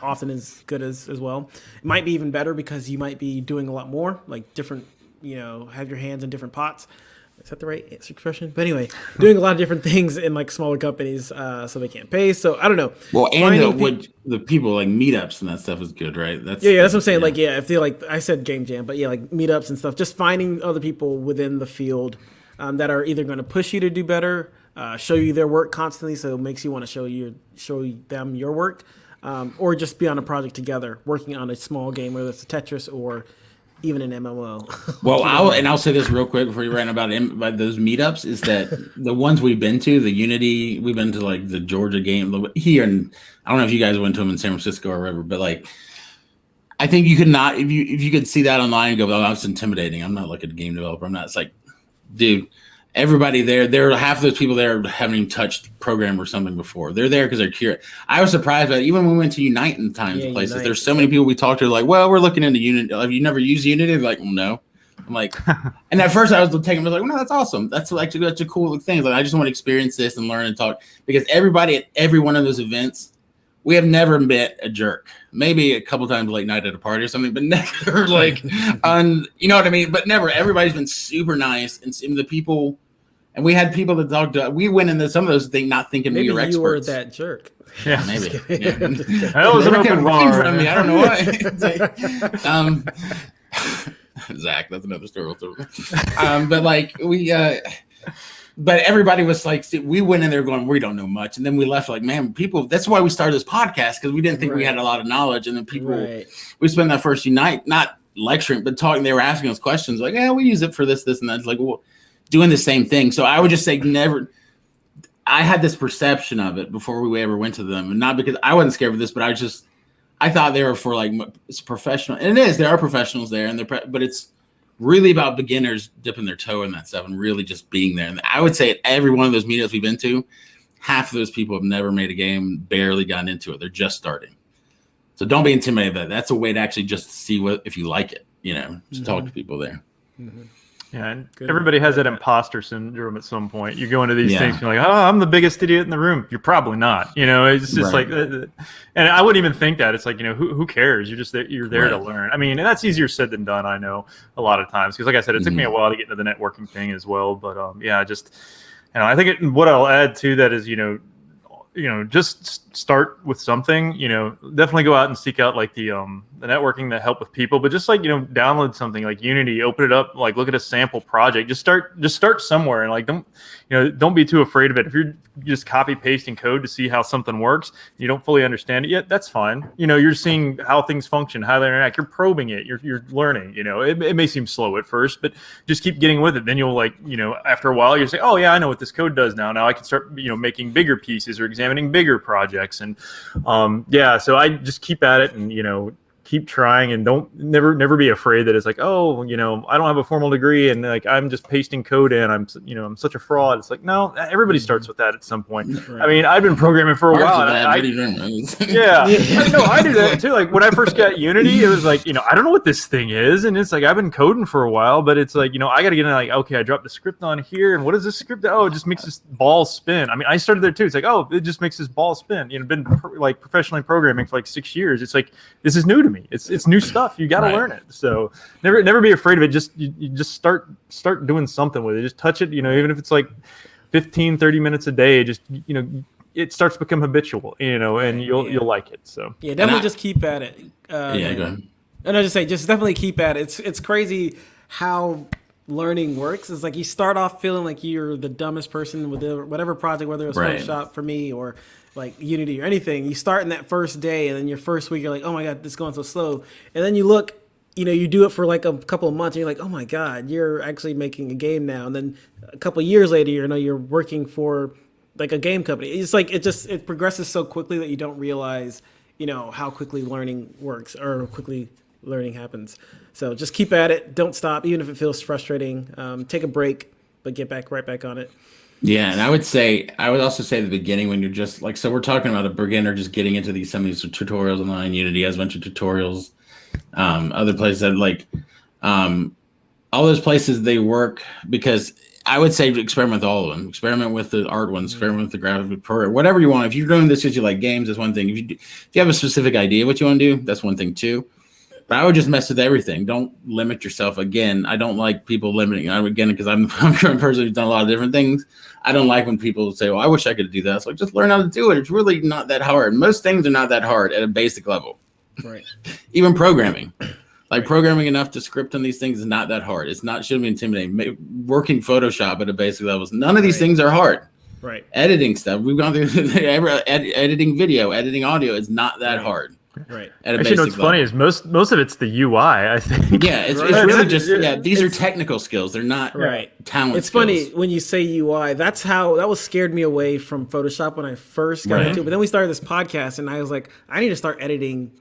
often as good as well. It might be even better because you might be doing a lot more, like different, have your hands in different pots. Is that the right expression? But anyway, doing a lot of different things in like smaller companies, so they can't pay. So I don't know. Well, and the people like meetups and that stuff is good, right? That's what I'm saying. Yeah. Like, I feel like I said game jam, but like meetups and stuff. Just finding other people within the field that are either going to push you to do better, show you their work constantly, so it makes you want to show them your work, or just be on a project together, working on a small game, whether it's a Tetris or even an MMO. Well, I'll say this real quick before you rant about those meetups, is that the ones we've been to, the Unity, we've been to like the Georgia game here, and I don't know if you guys went to them in San Francisco or wherever, but like, I think you could not, if you could see that online and go, oh, that's intimidating. I'm not like a game developer. I'm not. It's like, dude, everybody there are half of those people there haven't even touched program or something before. They're there because they're curious. I was surprised by it. Even when we went to Unite in times and places, there's so many people we talked to like, well, we're looking into Unity. Have you never used Unity? They're like, well, no. I'm like, and at first I was taking, I was like, well, no, that's awesome. That's a cool thing. Like, I just want to experience this and learn and talk, because everybody at every one of those events, we have never met a jerk. Maybe a couple times late night at a party or something, but never like you know what I mean? But never. Everybody's been super nice, and the people. And we had people that talked to. We went into some of those things not thinking we were experts. Maybe you were that jerk. Yeah, maybe. Yeah. That was an open bar. From me. I don't know why. Zach, that's another story. But like but everybody was like, see, we went in there going, we don't know much, and then we left like, man, people. That's why we started this podcast, because we didn't think we had a lot of knowledge, and then people. We spent that first Unite not lecturing but talking. They were asking us questions like, yeah, we use it for this, and that. It's like, well. Doing the same thing. So I would just say never. I had this perception of it before we ever went to them, and not because I wasn't scared of this, but I thought they were for like, it's professional, and it is. There are professionals there, and but it's really about beginners dipping their toe in that stuff and really just being there. And I would say at every one of those meetups we've been to, half of those people have never made a game, barely gotten into it. They're just starting. So don't be intimidated by that. That's a way to actually just see if you like it. Just talk to people there. Mm-hmm. Yeah, and everybody has that imposter syndrome at some point. You go into these things, you're like, oh, I'm the biggest idiot in the room. You're probably not. It's just like, and I wouldn't even think that. It's like, who cares? You're just there, you're there to learn. I mean, and that's easier said than done, I know, a lot of times. Because like I said, it took me a while to get into the networking thing as well. But I think what I'll add to that is, just start with something. Definitely go out and seek out like the networking that help with people, but just like download something like Unity, open it up, like look at a sample project. Just start somewhere, and like don't be too afraid of it. If you're just copy pasting code to see how something works, you don't fully understand it yet, that's fine. You're seeing how things function, how they interact. You're probing it. You're learning. It may seem slow at first, but just keep getting with it. Then you'll after a while, you'll say, oh yeah, I know what this code does now. Now I can start making bigger pieces or examining bigger projects. And so I just keep at it and keep trying, and never be afraid that it's like, oh, I don't have a formal degree and like I'm just pasting code in. I'm such a fraud. It's like, no, everybody starts with that at some point. Right. I mean, I've been programming for a while. I do that too. Like when I first got Unity, it was like, I don't know what this thing is, and it's like I've been coding for a while, but it's like, I got to get in like, okay, I dropped the script on here, and what is this script? Oh, it just makes this ball spin. I mean, I started there too. It's like, oh, it just makes this ball spin. Been like professionally programming for like 6 years. It's like, this is new to me. It's new stuff. You got to learn it. So never be afraid of it. You just start doing something with it. Just touch it. Even if it's like 15, 30 minutes a day, just, it starts to become habitual, and you'll like it. So definitely just keep at it. Go ahead. And I just say, just definitely keep at it. It's crazy how learning works. It's like you start off feeling like you're the dumbest person with whatever project, whether it's Photoshop for me or like Unity or anything. You start in that first day, and then your first week, you're like, oh my God, this is going so slow. And then you look, you do it for like a couple of months, and you're like, oh my God, you're actually making a game now. And then a couple of years later, you're working for like a game company. It's like, it progresses so quickly that you don't realize, how quickly learning works or quickly learning happens. So just keep at it. Don't stop, even if it feels frustrating. Take a break, but get right back on it. Yeah, and I would also say at the beginning when you're just like, so we're talking about a beginner just getting into some of these tutorials online. Unity has a bunch of tutorials. Other places that like, all those places they work, because I would say experiment with all of them. Experiment with the art ones, experiment with the graphic program, whatever you want. If you're doing this because you like games, that's one thing. If you have a specific idea what you want to do, that's one thing too. But I would just mess with everything. Don't limit yourself. Again, I don't like people limiting. Again, because I'm a current person who's done a lot of different things. I don't like when people say, well, I wish I could do that. So just learn how to do it. It's really not that hard. Most things are not that hard at a basic level. Right. Even programming. Like programming enough to script on these things is not that hard. Shouldn't be intimidating. Working Photoshop at a basic level. None of these things are hard. Right. Editing stuff. We've gone through editing video, editing audio is not that hard. Right. Actually, what's funny is most of it's the UI, I think. Yeah, it's really just these are technical skills. They're not talent. It's skills. funny when you say UI. That was scared me away from Photoshop when I first got into it. But then we started this podcast, and I was like, I need to start editing,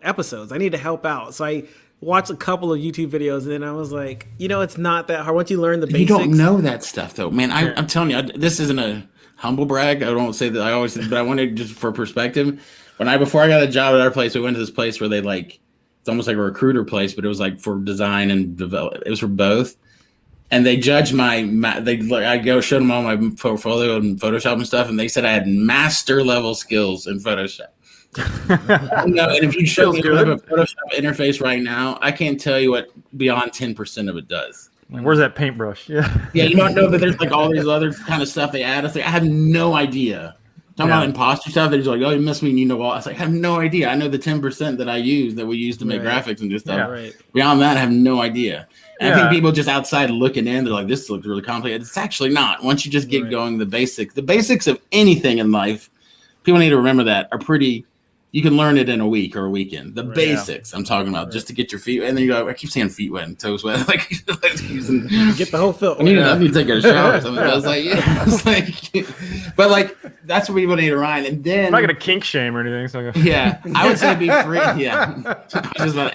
episodes. I need to help out. So I watched a couple of YouTube videos, and then I was like, it's not that hard once you learn the basics. You don't know that stuff though, man. I'm telling you, this isn't a humble brag. I don't say that. I always, but I wanted just for perspective. Before I got a job at our place, we went to this place where they it's almost like a recruiter place, but it was like for design and develop. It was for both, and they judged I showed them all my portfolio and Photoshop and stuff, and they said I had master level skills in Photoshop. And if you show me a Photoshop interface right now, I can't tell you what beyond 10% of it does. Where's that paintbrush? Yeah, you don't know that there's all these other kind of stuff they add. I have no idea. Talking about imposter stuff, they're just like, oh, you must mean all. I was like, I have no idea. I know the 10% that we use to make graphics and do stuff. Yeah, right. Beyond that, I have no idea. And I think people just outside looking in, they're like, this looks really complicated. It's actually not. Once you just get going, the basics of anything in life, people need to remember that are pretty. You can learn it in a week or a weekend. The basics I'm talking about, just to get your feet. And then you go, I keep saying feet wet and toes wet. Like using, get the whole film. I need to take a shower or something. I was like, but that's what people need to rhyme. And then I'm not gonna kink shame or anything. So I would say be free. Yeah,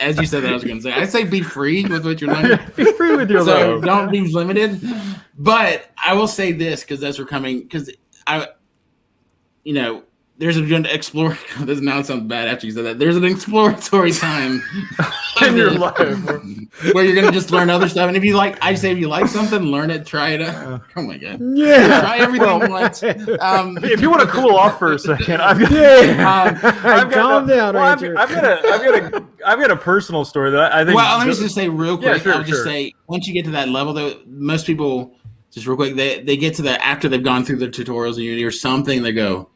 as you said that, I was gonna say. I'd say be free with what you're learning. Be free with your so don't be limited. But I will say this because there's an explore. This now sounds bad after you said that. There's an exploratory time in your life where you're gonna just learn other stuff. And if you like something, learn it, try it out. Oh my god! Yeah, try everything once. If you want to cool off for a second, I've got a personal story that I think. Well, let me just say real quick. Yeah, I'll just say once you get to that level, though, most people just real quick they get to after they've gone through the tutorials in Unity or something, they go,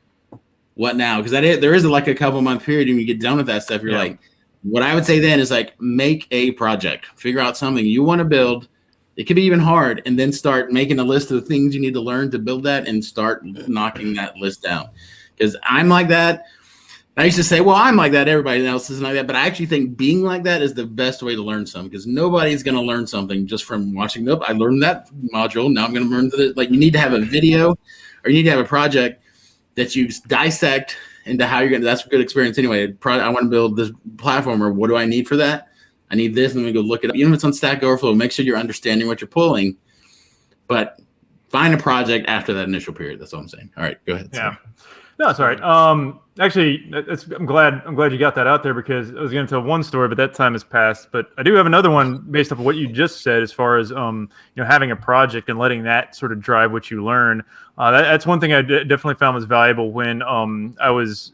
what now? Because there is a couple month period when you get done with that stuff. You're like, what I would say then is make a project, figure out something you want to build. It could be even hard, and then start making a list of the things you need to learn to build that, and start knocking that list down. Because I'm like that. I used to say, well, I'm like that. Everybody else isn't like that. But I actually think being like that is the best way to learn something, because nobody's going to learn something just from watching. Nope, I learned that module. Now I'm going to learn that. You need to have a video, or you need to have a project that you dissect into how you're going to, that's a good experience anyway. I want to build this platformer. What do I need for that? I need this. And then we go look it up. Even if it's on Stack Overflow, make sure you're understanding what you're pulling, but find a project after that initial period. That's all I'm saying. All right, go ahead. Yeah. No, it's all right. Actually, I'm glad you got that out there, because I was going to tell one story, but that time has passed. But I do have another one based off of what you just said, as far as having a project and letting that sort of drive what you learn. That's one thing I definitely found was valuable when I was.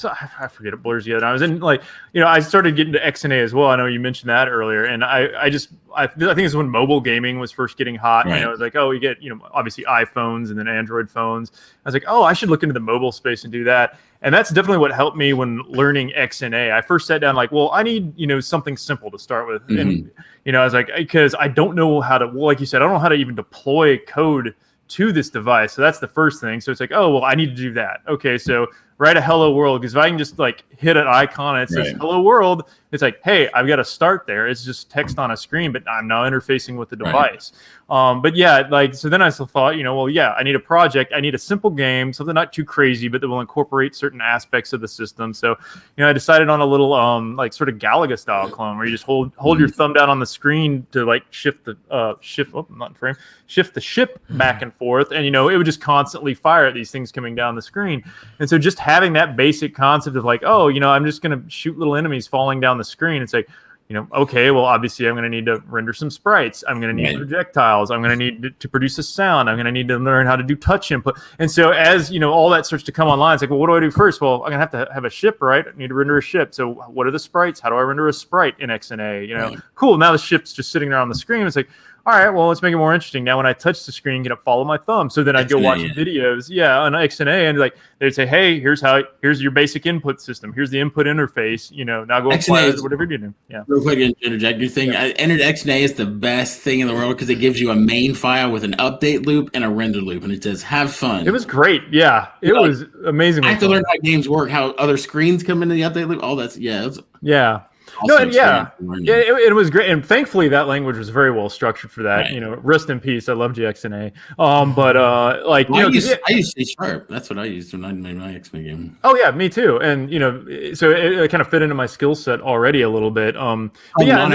I forget, it blurs together. I was in I started getting to XNA as well. I know you mentioned that earlier, and I think this is when mobile gaming was first getting hot. Right. It was like, oh, you get obviously iPhones and then Android phones. I was like, oh, I should look into the mobile space and do that. And that's definitely what helped me when learning XNA. I first sat down I need something simple to start with, and I was like, because I don't know how to. Well, like you said, I don't know how to even deploy code to this device. So that's the first thing. So it's like, oh, well, I need to do that. Okay, so write a hello world, because if I can just hit an icon and it says hello world, it's like, hey, I've got to start there. It's just text on a screen, but I'm now interfacing with the device. But yeah, so then I still thought, I need a project. I need a simple game, something not too crazy, but that will incorporate certain aspects of the system. So, I decided on a little sort of Galaga style clone, where you just hold your thumb down on the screen to shift the shift the ship back and forth, and it would just constantly fire at these things coming down the screen. And so just having that basic concept of I'm just going to shoot little enemies falling down the screen. It's like, okay, well, obviously I'm going to need to render some sprites. I'm going to need projectiles. I'm going to need to produce a sound. I'm going to need to learn how to do touch input. And so as, all that starts to come online, it's like, well, what do I do first? Well, I'm going to have a ship, right? I need to render a ship. So what are the sprites? How do I render a sprite in XNA? Cool. Now the ship's just sitting there on the screen. It's like, all right, well, let's make it more interesting. Now, when I touch the screen, can it follow my thumb? So then I'd go watch videos, on XNA, and like they'd say, hey, here's your basic input system. Here's the input interface. Now go apply it, whatever you're doing. Yeah. Real quick, interject your thing. I entered XNA is the best thing in the world because it gives you a main file with an update loop and a render loop, and it says have fun. It was great. Yeah, it was amazing. I have to learn how games work, how other screens come into the update loop. All that's yeah. No, and it was great, and thankfully that language was very well structured for that. Right. Rest in peace. I love GXNA. I used C#. That's what I used when I made my XNA game. Oh yeah, me too. And so it kind of fit into my skill set already a little bit. Mono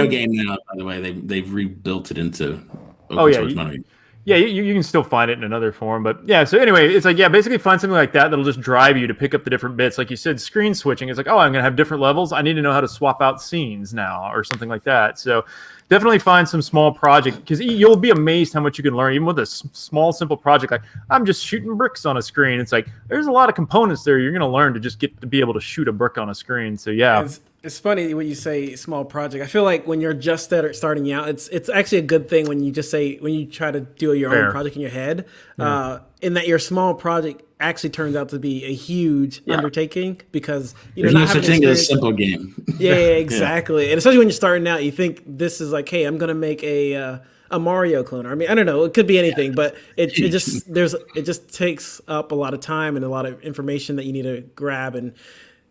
game now, by the way, they've rebuilt it into open source mono game. Yeah, you can still find it in another form. But yeah, so anyway, it's like, basically find something like that that'll just drive you to pick up the different bits. Like you said, screen switching. It's like, oh, I'm going to have different levels. I need to know how to swap out scenes now or something like that. So definitely find some small project because you'll be amazed how much you can learn, even with a small, simple project. Like I'm just shooting bricks on a screen. It's like, there's a lot of components there. You're going to learn to just get to be able to shoot a brick on a screen. So yeah. It's funny when you say small project. I feel like when you're just starting out, it's actually a good thing when you try to do your own project in your head, in that your small project actually turns out to be a huge undertaking because there's no such thing as a simple game. Yeah, exactly. And especially when you're starting out, you think this is like, hey, I'm gonna make a Mario clone. I mean, I don't know. It could be anything, but it just takes up a lot of time and a lot of information that you need to grab and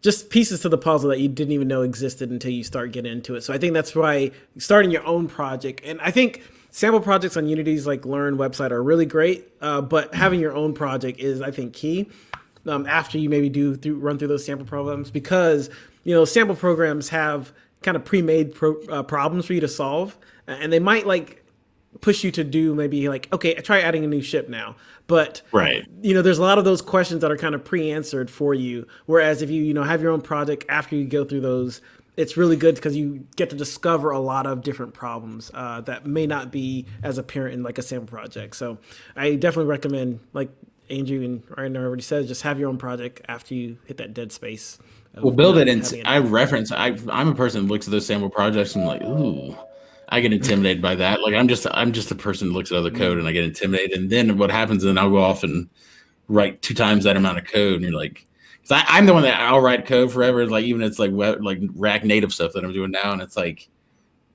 just pieces to the puzzle that you didn't even know existed until you start getting into it. So I think that's why starting your own project, and I think sample projects on Unity's like Learn website are really great, but having your own project is, I think, key after you maybe run through those sample programs, because sample programs have kind of pre-made problems for you to solve, and they might like push you to do maybe like, okay, try adding a new ship now. But there's a lot of those questions that are kind of pre-answered for you. Whereas if you have your own project after you go through those, it's really good because you get to discover a lot of different problems that may not be as apparent in like a sample project. So I definitely recommend, like Andrew and Ryan already said, just have your own project after you hit that dead space. Well, build it in. I'm a person who looks at those sample projects and I'm like, ooh. I get intimidated by that. Like I'm just a person who looks at other code and I get intimidated. And then what happens? Then I'll go off and write 2 times that amount of code. And you're like, because I'm the one that I'll write code forever. Like even it's like web, like React Native stuff that I'm doing now, and it's like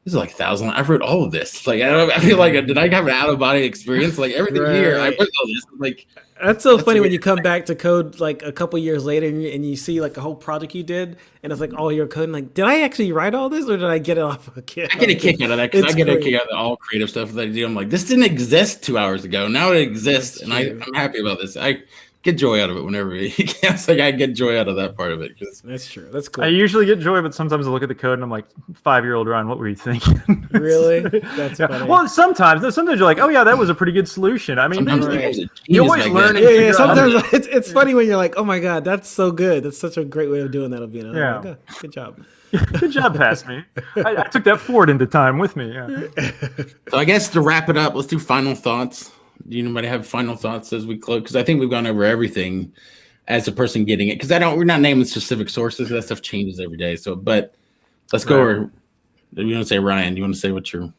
this is like 1,000. I wrote all of this. Like I feel like did I have an out of body experience? Like everything here, I wrote all this. Like that's funny weird. When you come back to code like a couple years later and you see like a whole project you did, and it's like all your code. And like, did I actually write all this, or did I get it off a kid? I get a kick out of that because I get a kick out of all creative stuff that I do. I'm like, this didn't exist 2 hours ago. Now it exists, and I'm happy about this. I get joy out of it whenever it's like I get joy out of that part of it. That's true. That's cool. I usually get joy, but sometimes I look at the code and I'm like, 5-year-old Ryan, what were you thinking? Really? That's funny. Well, sometimes you're like, oh yeah, that was a pretty good solution. I mean, you always learn. Yeah. Sometimes it's funny when you're like, oh my god, that's so good. That's such a great way of doing that. Of like, oh, good job. Good job, past me. I took that forward into time with me. Yeah. So I guess to wrap it up, let's do final thoughts. Do anybody have final thoughts as we close? Because I think we've gone over everything as a person getting it. Because we're not naming specific sources. That stuff changes every day. So, but let's go over. You want to say, Ryan? You want to say what your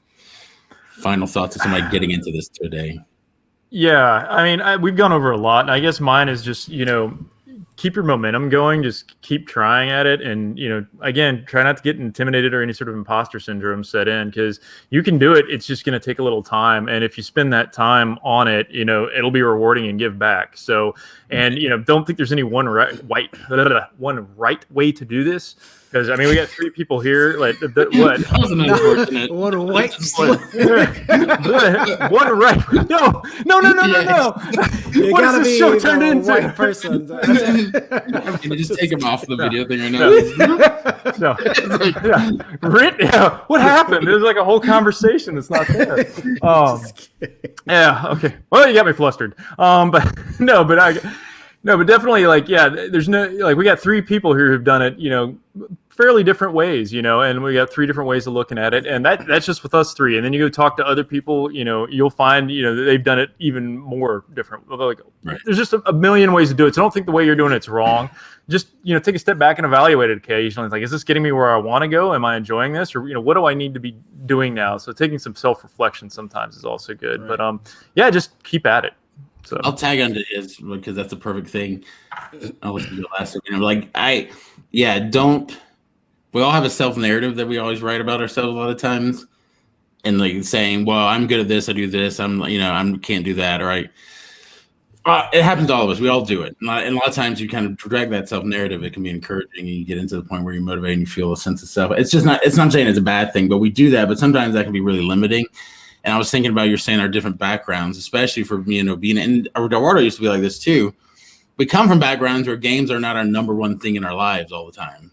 final thoughts of somebody getting into this today? Yeah, I mean, we've gone over a lot. I guess mine is just keep your momentum going. Just keep trying at it, and again, try not to get intimidated or any sort of imposter syndrome set in, because you can do it. It's just going to take a little time, and if you spend that time on it, it'll be rewarding and give back. So, and don't think there's any one right way to do this. Because I mean, we got 3 people here. Like, what? That was an unfortunate. One white. One right. No. You what gotta is this be show turned into? White person. Can you just take him off the video thing right now? Yeah. What happened? There's like a whole conversation that's not there. Yeah. Okay. Well, you got me flustered. But No, but definitely, like, yeah, there's no, like, we got three people here who've done it, fairly different ways, and we got three different ways of looking at it, and that's just with us three. And then you go talk to other people, you'll find, that they've done it even more different. Like, Right. there's just a million ways to do it. So I don't think the way you're doing it's wrong. Just, take a step back and evaluate it occasionally. It's like, is this getting me where I want to go? Am I enjoying this? Or, what do I need to be doing now? So taking some self-reflection sometimes is also good. Right. But, yeah, just keep at it. So I'll tag onto his because that's a perfect thing. I'll listen to the last one. Don't. We all have a self-narrative that we always write about ourselves a lot of times, and like saying, "Well, I'm good at this. I do this. I can't do that." Right? It happens to all of us. We all do it, and a lot of times you kind of drag that self-narrative. It can be encouraging, and you get into the point where you're motivated and you feel a sense of self. It's just not. It's not saying it's a bad thing, but we do that. But sometimes that can be really limiting. And I was thinking about you're saying our different backgrounds, especially for me and Obina, and Eduardo used to be like this too. We come from backgrounds where games are not our number one thing in our lives all the time,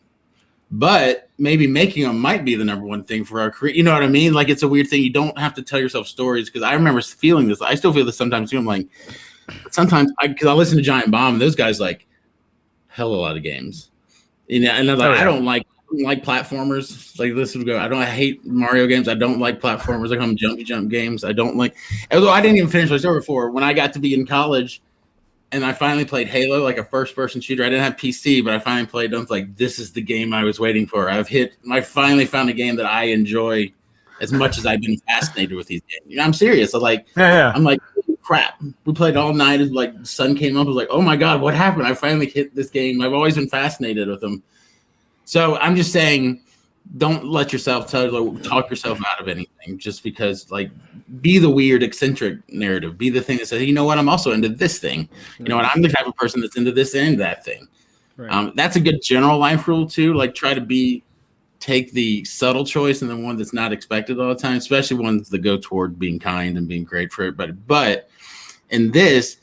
but maybe making them might be the number one thing for our career. You know what I mean? Like, it's a weird thing. You don't have to tell yourself stories, because I remember feeling this. I still feel this sometimes too. I'm like, sometimes because I listen to Giant Bomb, and those guys like hell a lot of games. And I'm like, I don't like platformers. Like, this would go. I hate Mario games. I don't like platformers. I call them jumpy jump games. I don't like. Although I didn't even finish my story before when I got to be in college, and I finally played Halo, like a first person shooter. I didn't have PC, but I finally played. I was like, this is the game I was waiting for. I finally found a game that I enjoy as much as I've been fascinated with these games. I'm serious. I'm like, crap. We played all night. As like the sun came up. I was like, oh my god, what happened? I finally hit this game. I've always been fascinated with them. So I'm just saying, don't let yourself talk yourself out of anything just because, like, be the weird, eccentric narrative. Be the thing that says, you know what, I'm also into this thing. You know what, I'm the type of person that's into this and that thing. Right. That's a good general life rule too. Like, try to take the subtle choice and the one that's not expected all the time, especially ones that go toward being kind and being great for everybody. But in this,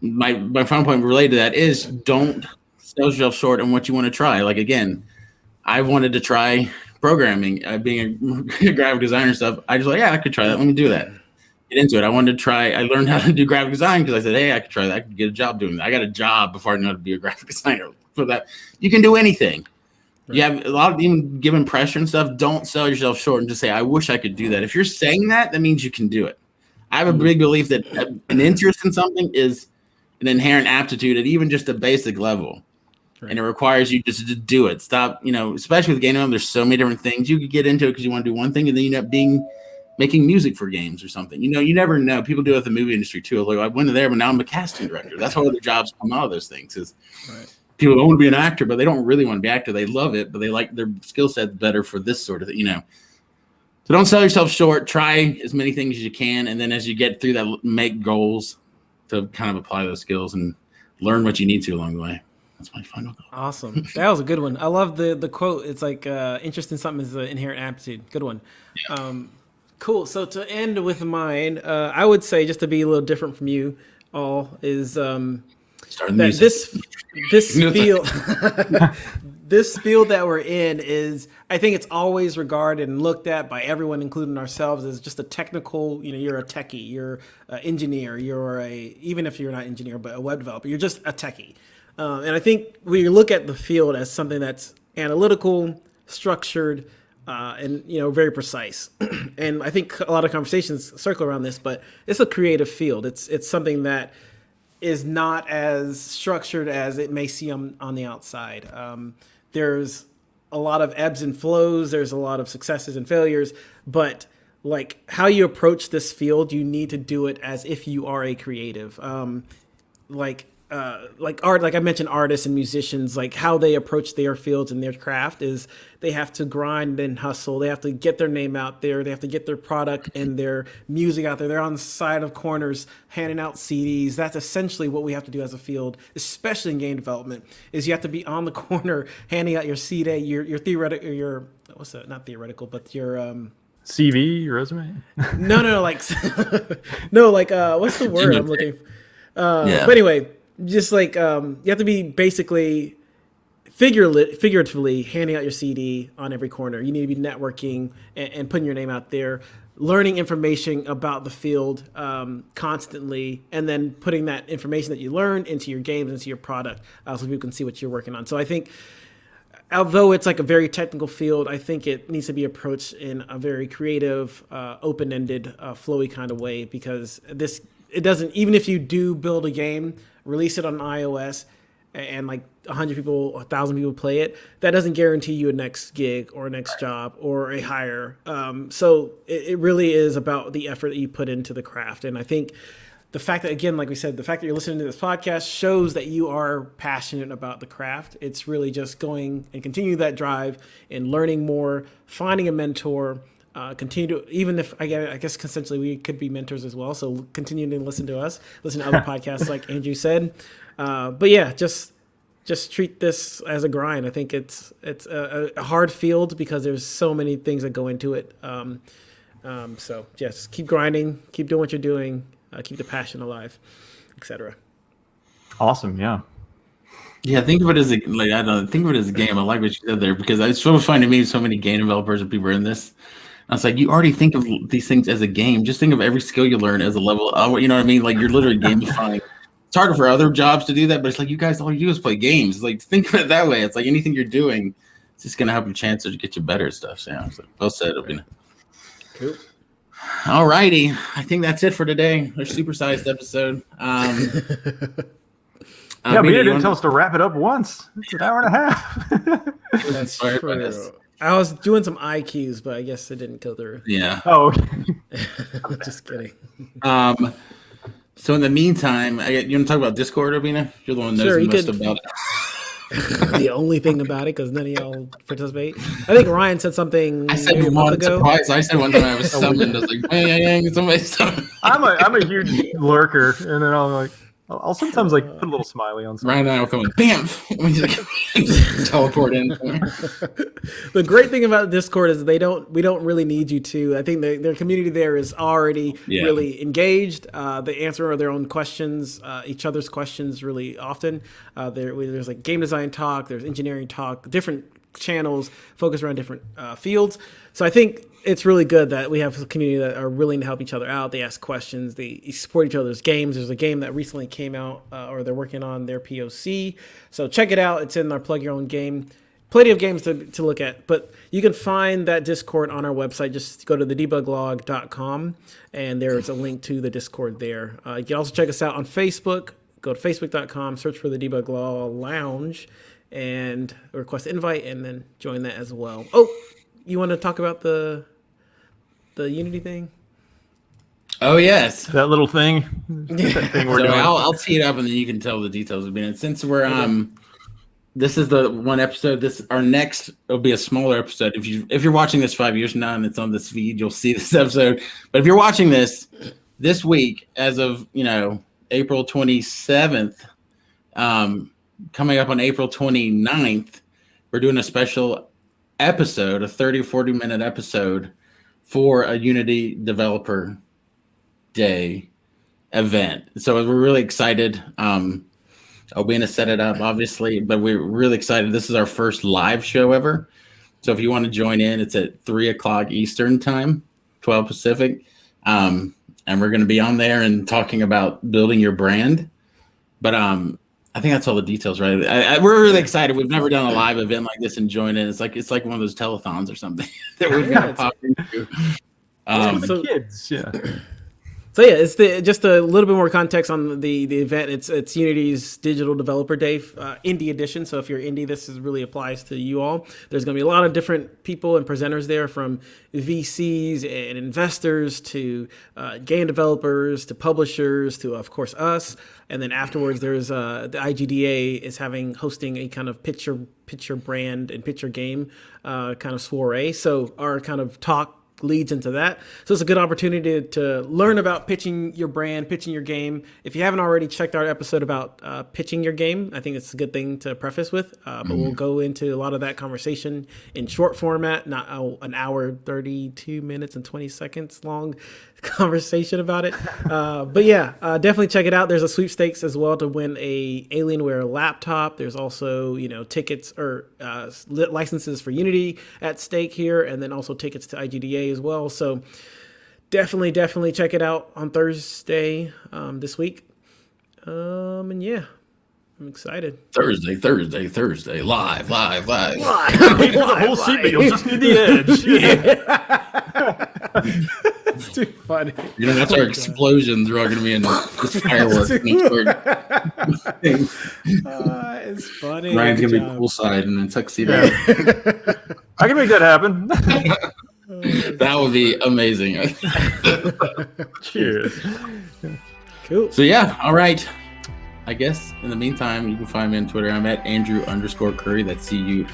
my final point related to that is don't sell yourself short on what you want to try. Like, again, I wanted to try programming, being a graphic designer and stuff. I just like, I could try that. Let me do that. Get into it. I wanted to try. I learned how to do graphic design because I said, hey, I could try that. I could get a job doing that. I got a job before I knew how to be a graphic designer. For that, you can do anything. Right. You have a lot of even giving pressure and stuff. Don't sell yourself short and just say, I wish I could do that. If you're saying that, that means you can do it. I have a big belief that an interest in something is an inherent aptitude at even just a basic level. Right. And it requires you just to do it. Stop, especially with game development, there's so many different things. You could get into it because you want to do one thing, and then you end up making music for games or something. You never know. People do it with the movie industry too. Like, I went to there, but now I'm a casting director. That's how other jobs come out of those things. Is people don't want to be an actor, but they don't really want to be an actor. They love it, but they like their skill set better for this sort of thing, So don't sell yourself short. Try as many things as you can, and then as you get through that, make goals to kind of apply those skills and learn what you need to along the way. That's my final goal. Awesome. That was a good one. I love the quote. It's like interest in something is an inherent aptitude. Good one. Yeah. Cool. So to end with mine, I would say, just to be a little different from you all, is that this field this field that we're in is, I think it's always regarded and looked at by everyone, including ourselves, as just a technical, you're a techie, you're an engineer, even if you're not an engineer, but a web developer, you're just a techie. And I think we look at the field as something that's analytical, structured, and very precise. And I think a lot of conversations circle around this, but it's a creative field. It's something that is not as structured as it may seem on the outside. There's a lot of ebbs and flows. There's a lot of successes and failures, but like how you approach this field, you need to do it as if you are a creative. Like art, like I mentioned, artists and musicians, like how they approach their fields and their craft is they have to grind and hustle. They have to get their name out there. They have to get their product and their music out there. They're on the side of corners handing out CDs. That's essentially what we have to do as a field, especially in game development, is you have to be on the corner handing out your CD, your theoretical, not theoretical, but your CV, your resume. No, like no, like what's the word I'm looking for? But anyway, just like you have to be basically figuratively handing out your CD on every corner. You need to be networking and putting your name out there. learning information about the field constantly, and then putting that information that you learned into your games, into your product, so people can see what you're working on. So I think, although it's like a very technical field, I think it needs to be approached in a very creative, open-ended, flowy kind of way, because it doesn't, even if you do build a game, release it on iOS, and like 100 people, 1,000 people play it, that doesn't guarantee you a next gig or a next job or a hire. So it really is about the effort that you put into the craft. And I think the fact that, again, like we said, the fact that you're listening to this podcast shows that you are passionate about the craft. It's really just going and continue that drive and learning more, finding a mentor, continue to, even if I guess essentially we could be mentors as well. So continue to listen to us, listen to other podcasts like Andrew said. But yeah, just treat this as a grind. I think it's a hard field because there's so many things that go into it. So just keep grinding, keep doing what you're doing, keep the passion alive, etc. Awesome. Yeah. Yeah, think of it as think of it as a game. I like what you said there, because it's so funny to me. So many game developers and people are in this. I was like, you already think of these things as a game. Just think of every skill you learn as a level. You know what I mean? Like, you're literally gamifying. It's harder for other jobs to do that, but it's like, you guys, all you do is play games. It's like, think of it that way. It's like anything you're doing, it's just gonna help your chances to get you better at stuff. So yeah, it's like, well said, Obina. Cool. All righty, I think that's it for today. Our supersized episode. Yeah, Bina didn't tell us to wrap it up once. It's an hour and a half. That's true. I was doing some IQs, but I guess it didn't go through. Yeah. Oh. Just kidding. So in the meantime, you want to talk about Discord, Obina? You're the one that knows most about it. The only thing about it, because none of y'all participate. I think Ryan said something. I said a month ago. Surprise. I said one time I was summoned. I was like, hey, somebody summoned. I'm a huge lurker, and then I'll sometimes like put a little smiley on something. Ryan and I will come in, bam, teleport in. The great thing about Discord is we don't really need you to. I think their community there is already really engaged. They answer their own questions, each other's questions really often. There's like game design talk, there's engineering talk, different channels focused around different fields. So I think it's really good that we have a community that are willing to help each other out. They ask questions. They support each other's games. There's a game that recently came out, or they're working on their POC. So check it out. It's in our Plug Your Own Game. Plenty of games to look at. But you can find that Discord on our website. Just go to thedebuglog.com, and there's a link to the Discord there. You can also check us out on Facebook. Go to facebook.com, search for the Debug Law Lounge, and request invite, and then join that as well. Oh, you want to talk about the Unity thing? Oh yes, that little thing. That thing we're doing. I'll tee it up, and then you can tell the details of it. Since we're this is the one episode. Our next will be a smaller episode. If you're watching this 5 years from now and it's on this feed, you'll see this episode. But if you're watching this week, as of April 27th, coming up on April 29th, we're doing a special episode, a 30 or 40 minute episode for a Unity Developer Day event. So we're really excited. Obina set it up, obviously, but we're really excited. This is our first live show ever. So if you want to join in, it's at 3:00 Eastern time, 12 Pacific. And we're going to be on there and talking about building your brand. But I think that's all the details, right? We're really excited. We've never done a live event like this and join in. It's like one of those telethons or something that we're going to pop into. The kids, yeah. So yeah, it's just a little bit more context on the event. It's Unity's Digital Developer Day, Indie Edition. So if you're indie, this really applies to you all. There's going to be a lot of different people and presenters there, from VCs and investors to game developers to publishers to, of course, us. And then afterwards, there's the IGDA is hosting a kind of pitch your brand and pitch your game kind of soiree. So our kind of talk leads into that. So it's a good opportunity to learn about pitching your brand, pitching your game. If you haven't already checked our episode about pitching your game, I think it's a good thing to preface with. But we'll go into a lot of that conversation in short format, not an hour, 32 minutes and 20 seconds long conversation about it. But yeah, definitely check it out. There's a sweepstakes as well to win a Alienware laptop. There's also, tickets or licenses for Unity at stake here, and then also tickets to IGDA as well. So definitely check it out on Thursday this week. And yeah, I'm excited. Thursday, live. Wait for the whole scene, but you'll just need the edge. It's too funny. That's our explosions. We're all going to be in fireworks. It's funny. Ryan's going to be poolside in a tuxedo. I can make that happen. That would be amazing. Cheers. Cool. So yeah, all right. I guess in the meantime, you can find me on Twitter. I'm at Andrew_Curry. That's CURRIE.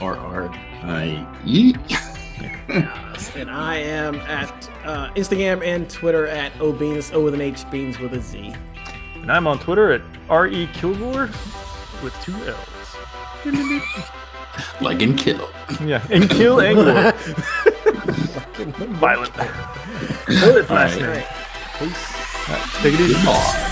And I am at Instagram and Twitter at OBeans, O with an H, Beans with a Z. And I'm on Twitter at RE Kilgore with 2 L's. Like in Kill. Yeah, and Kill and Gore. Violent. Last name. Peace. Take it easy. Goodbye.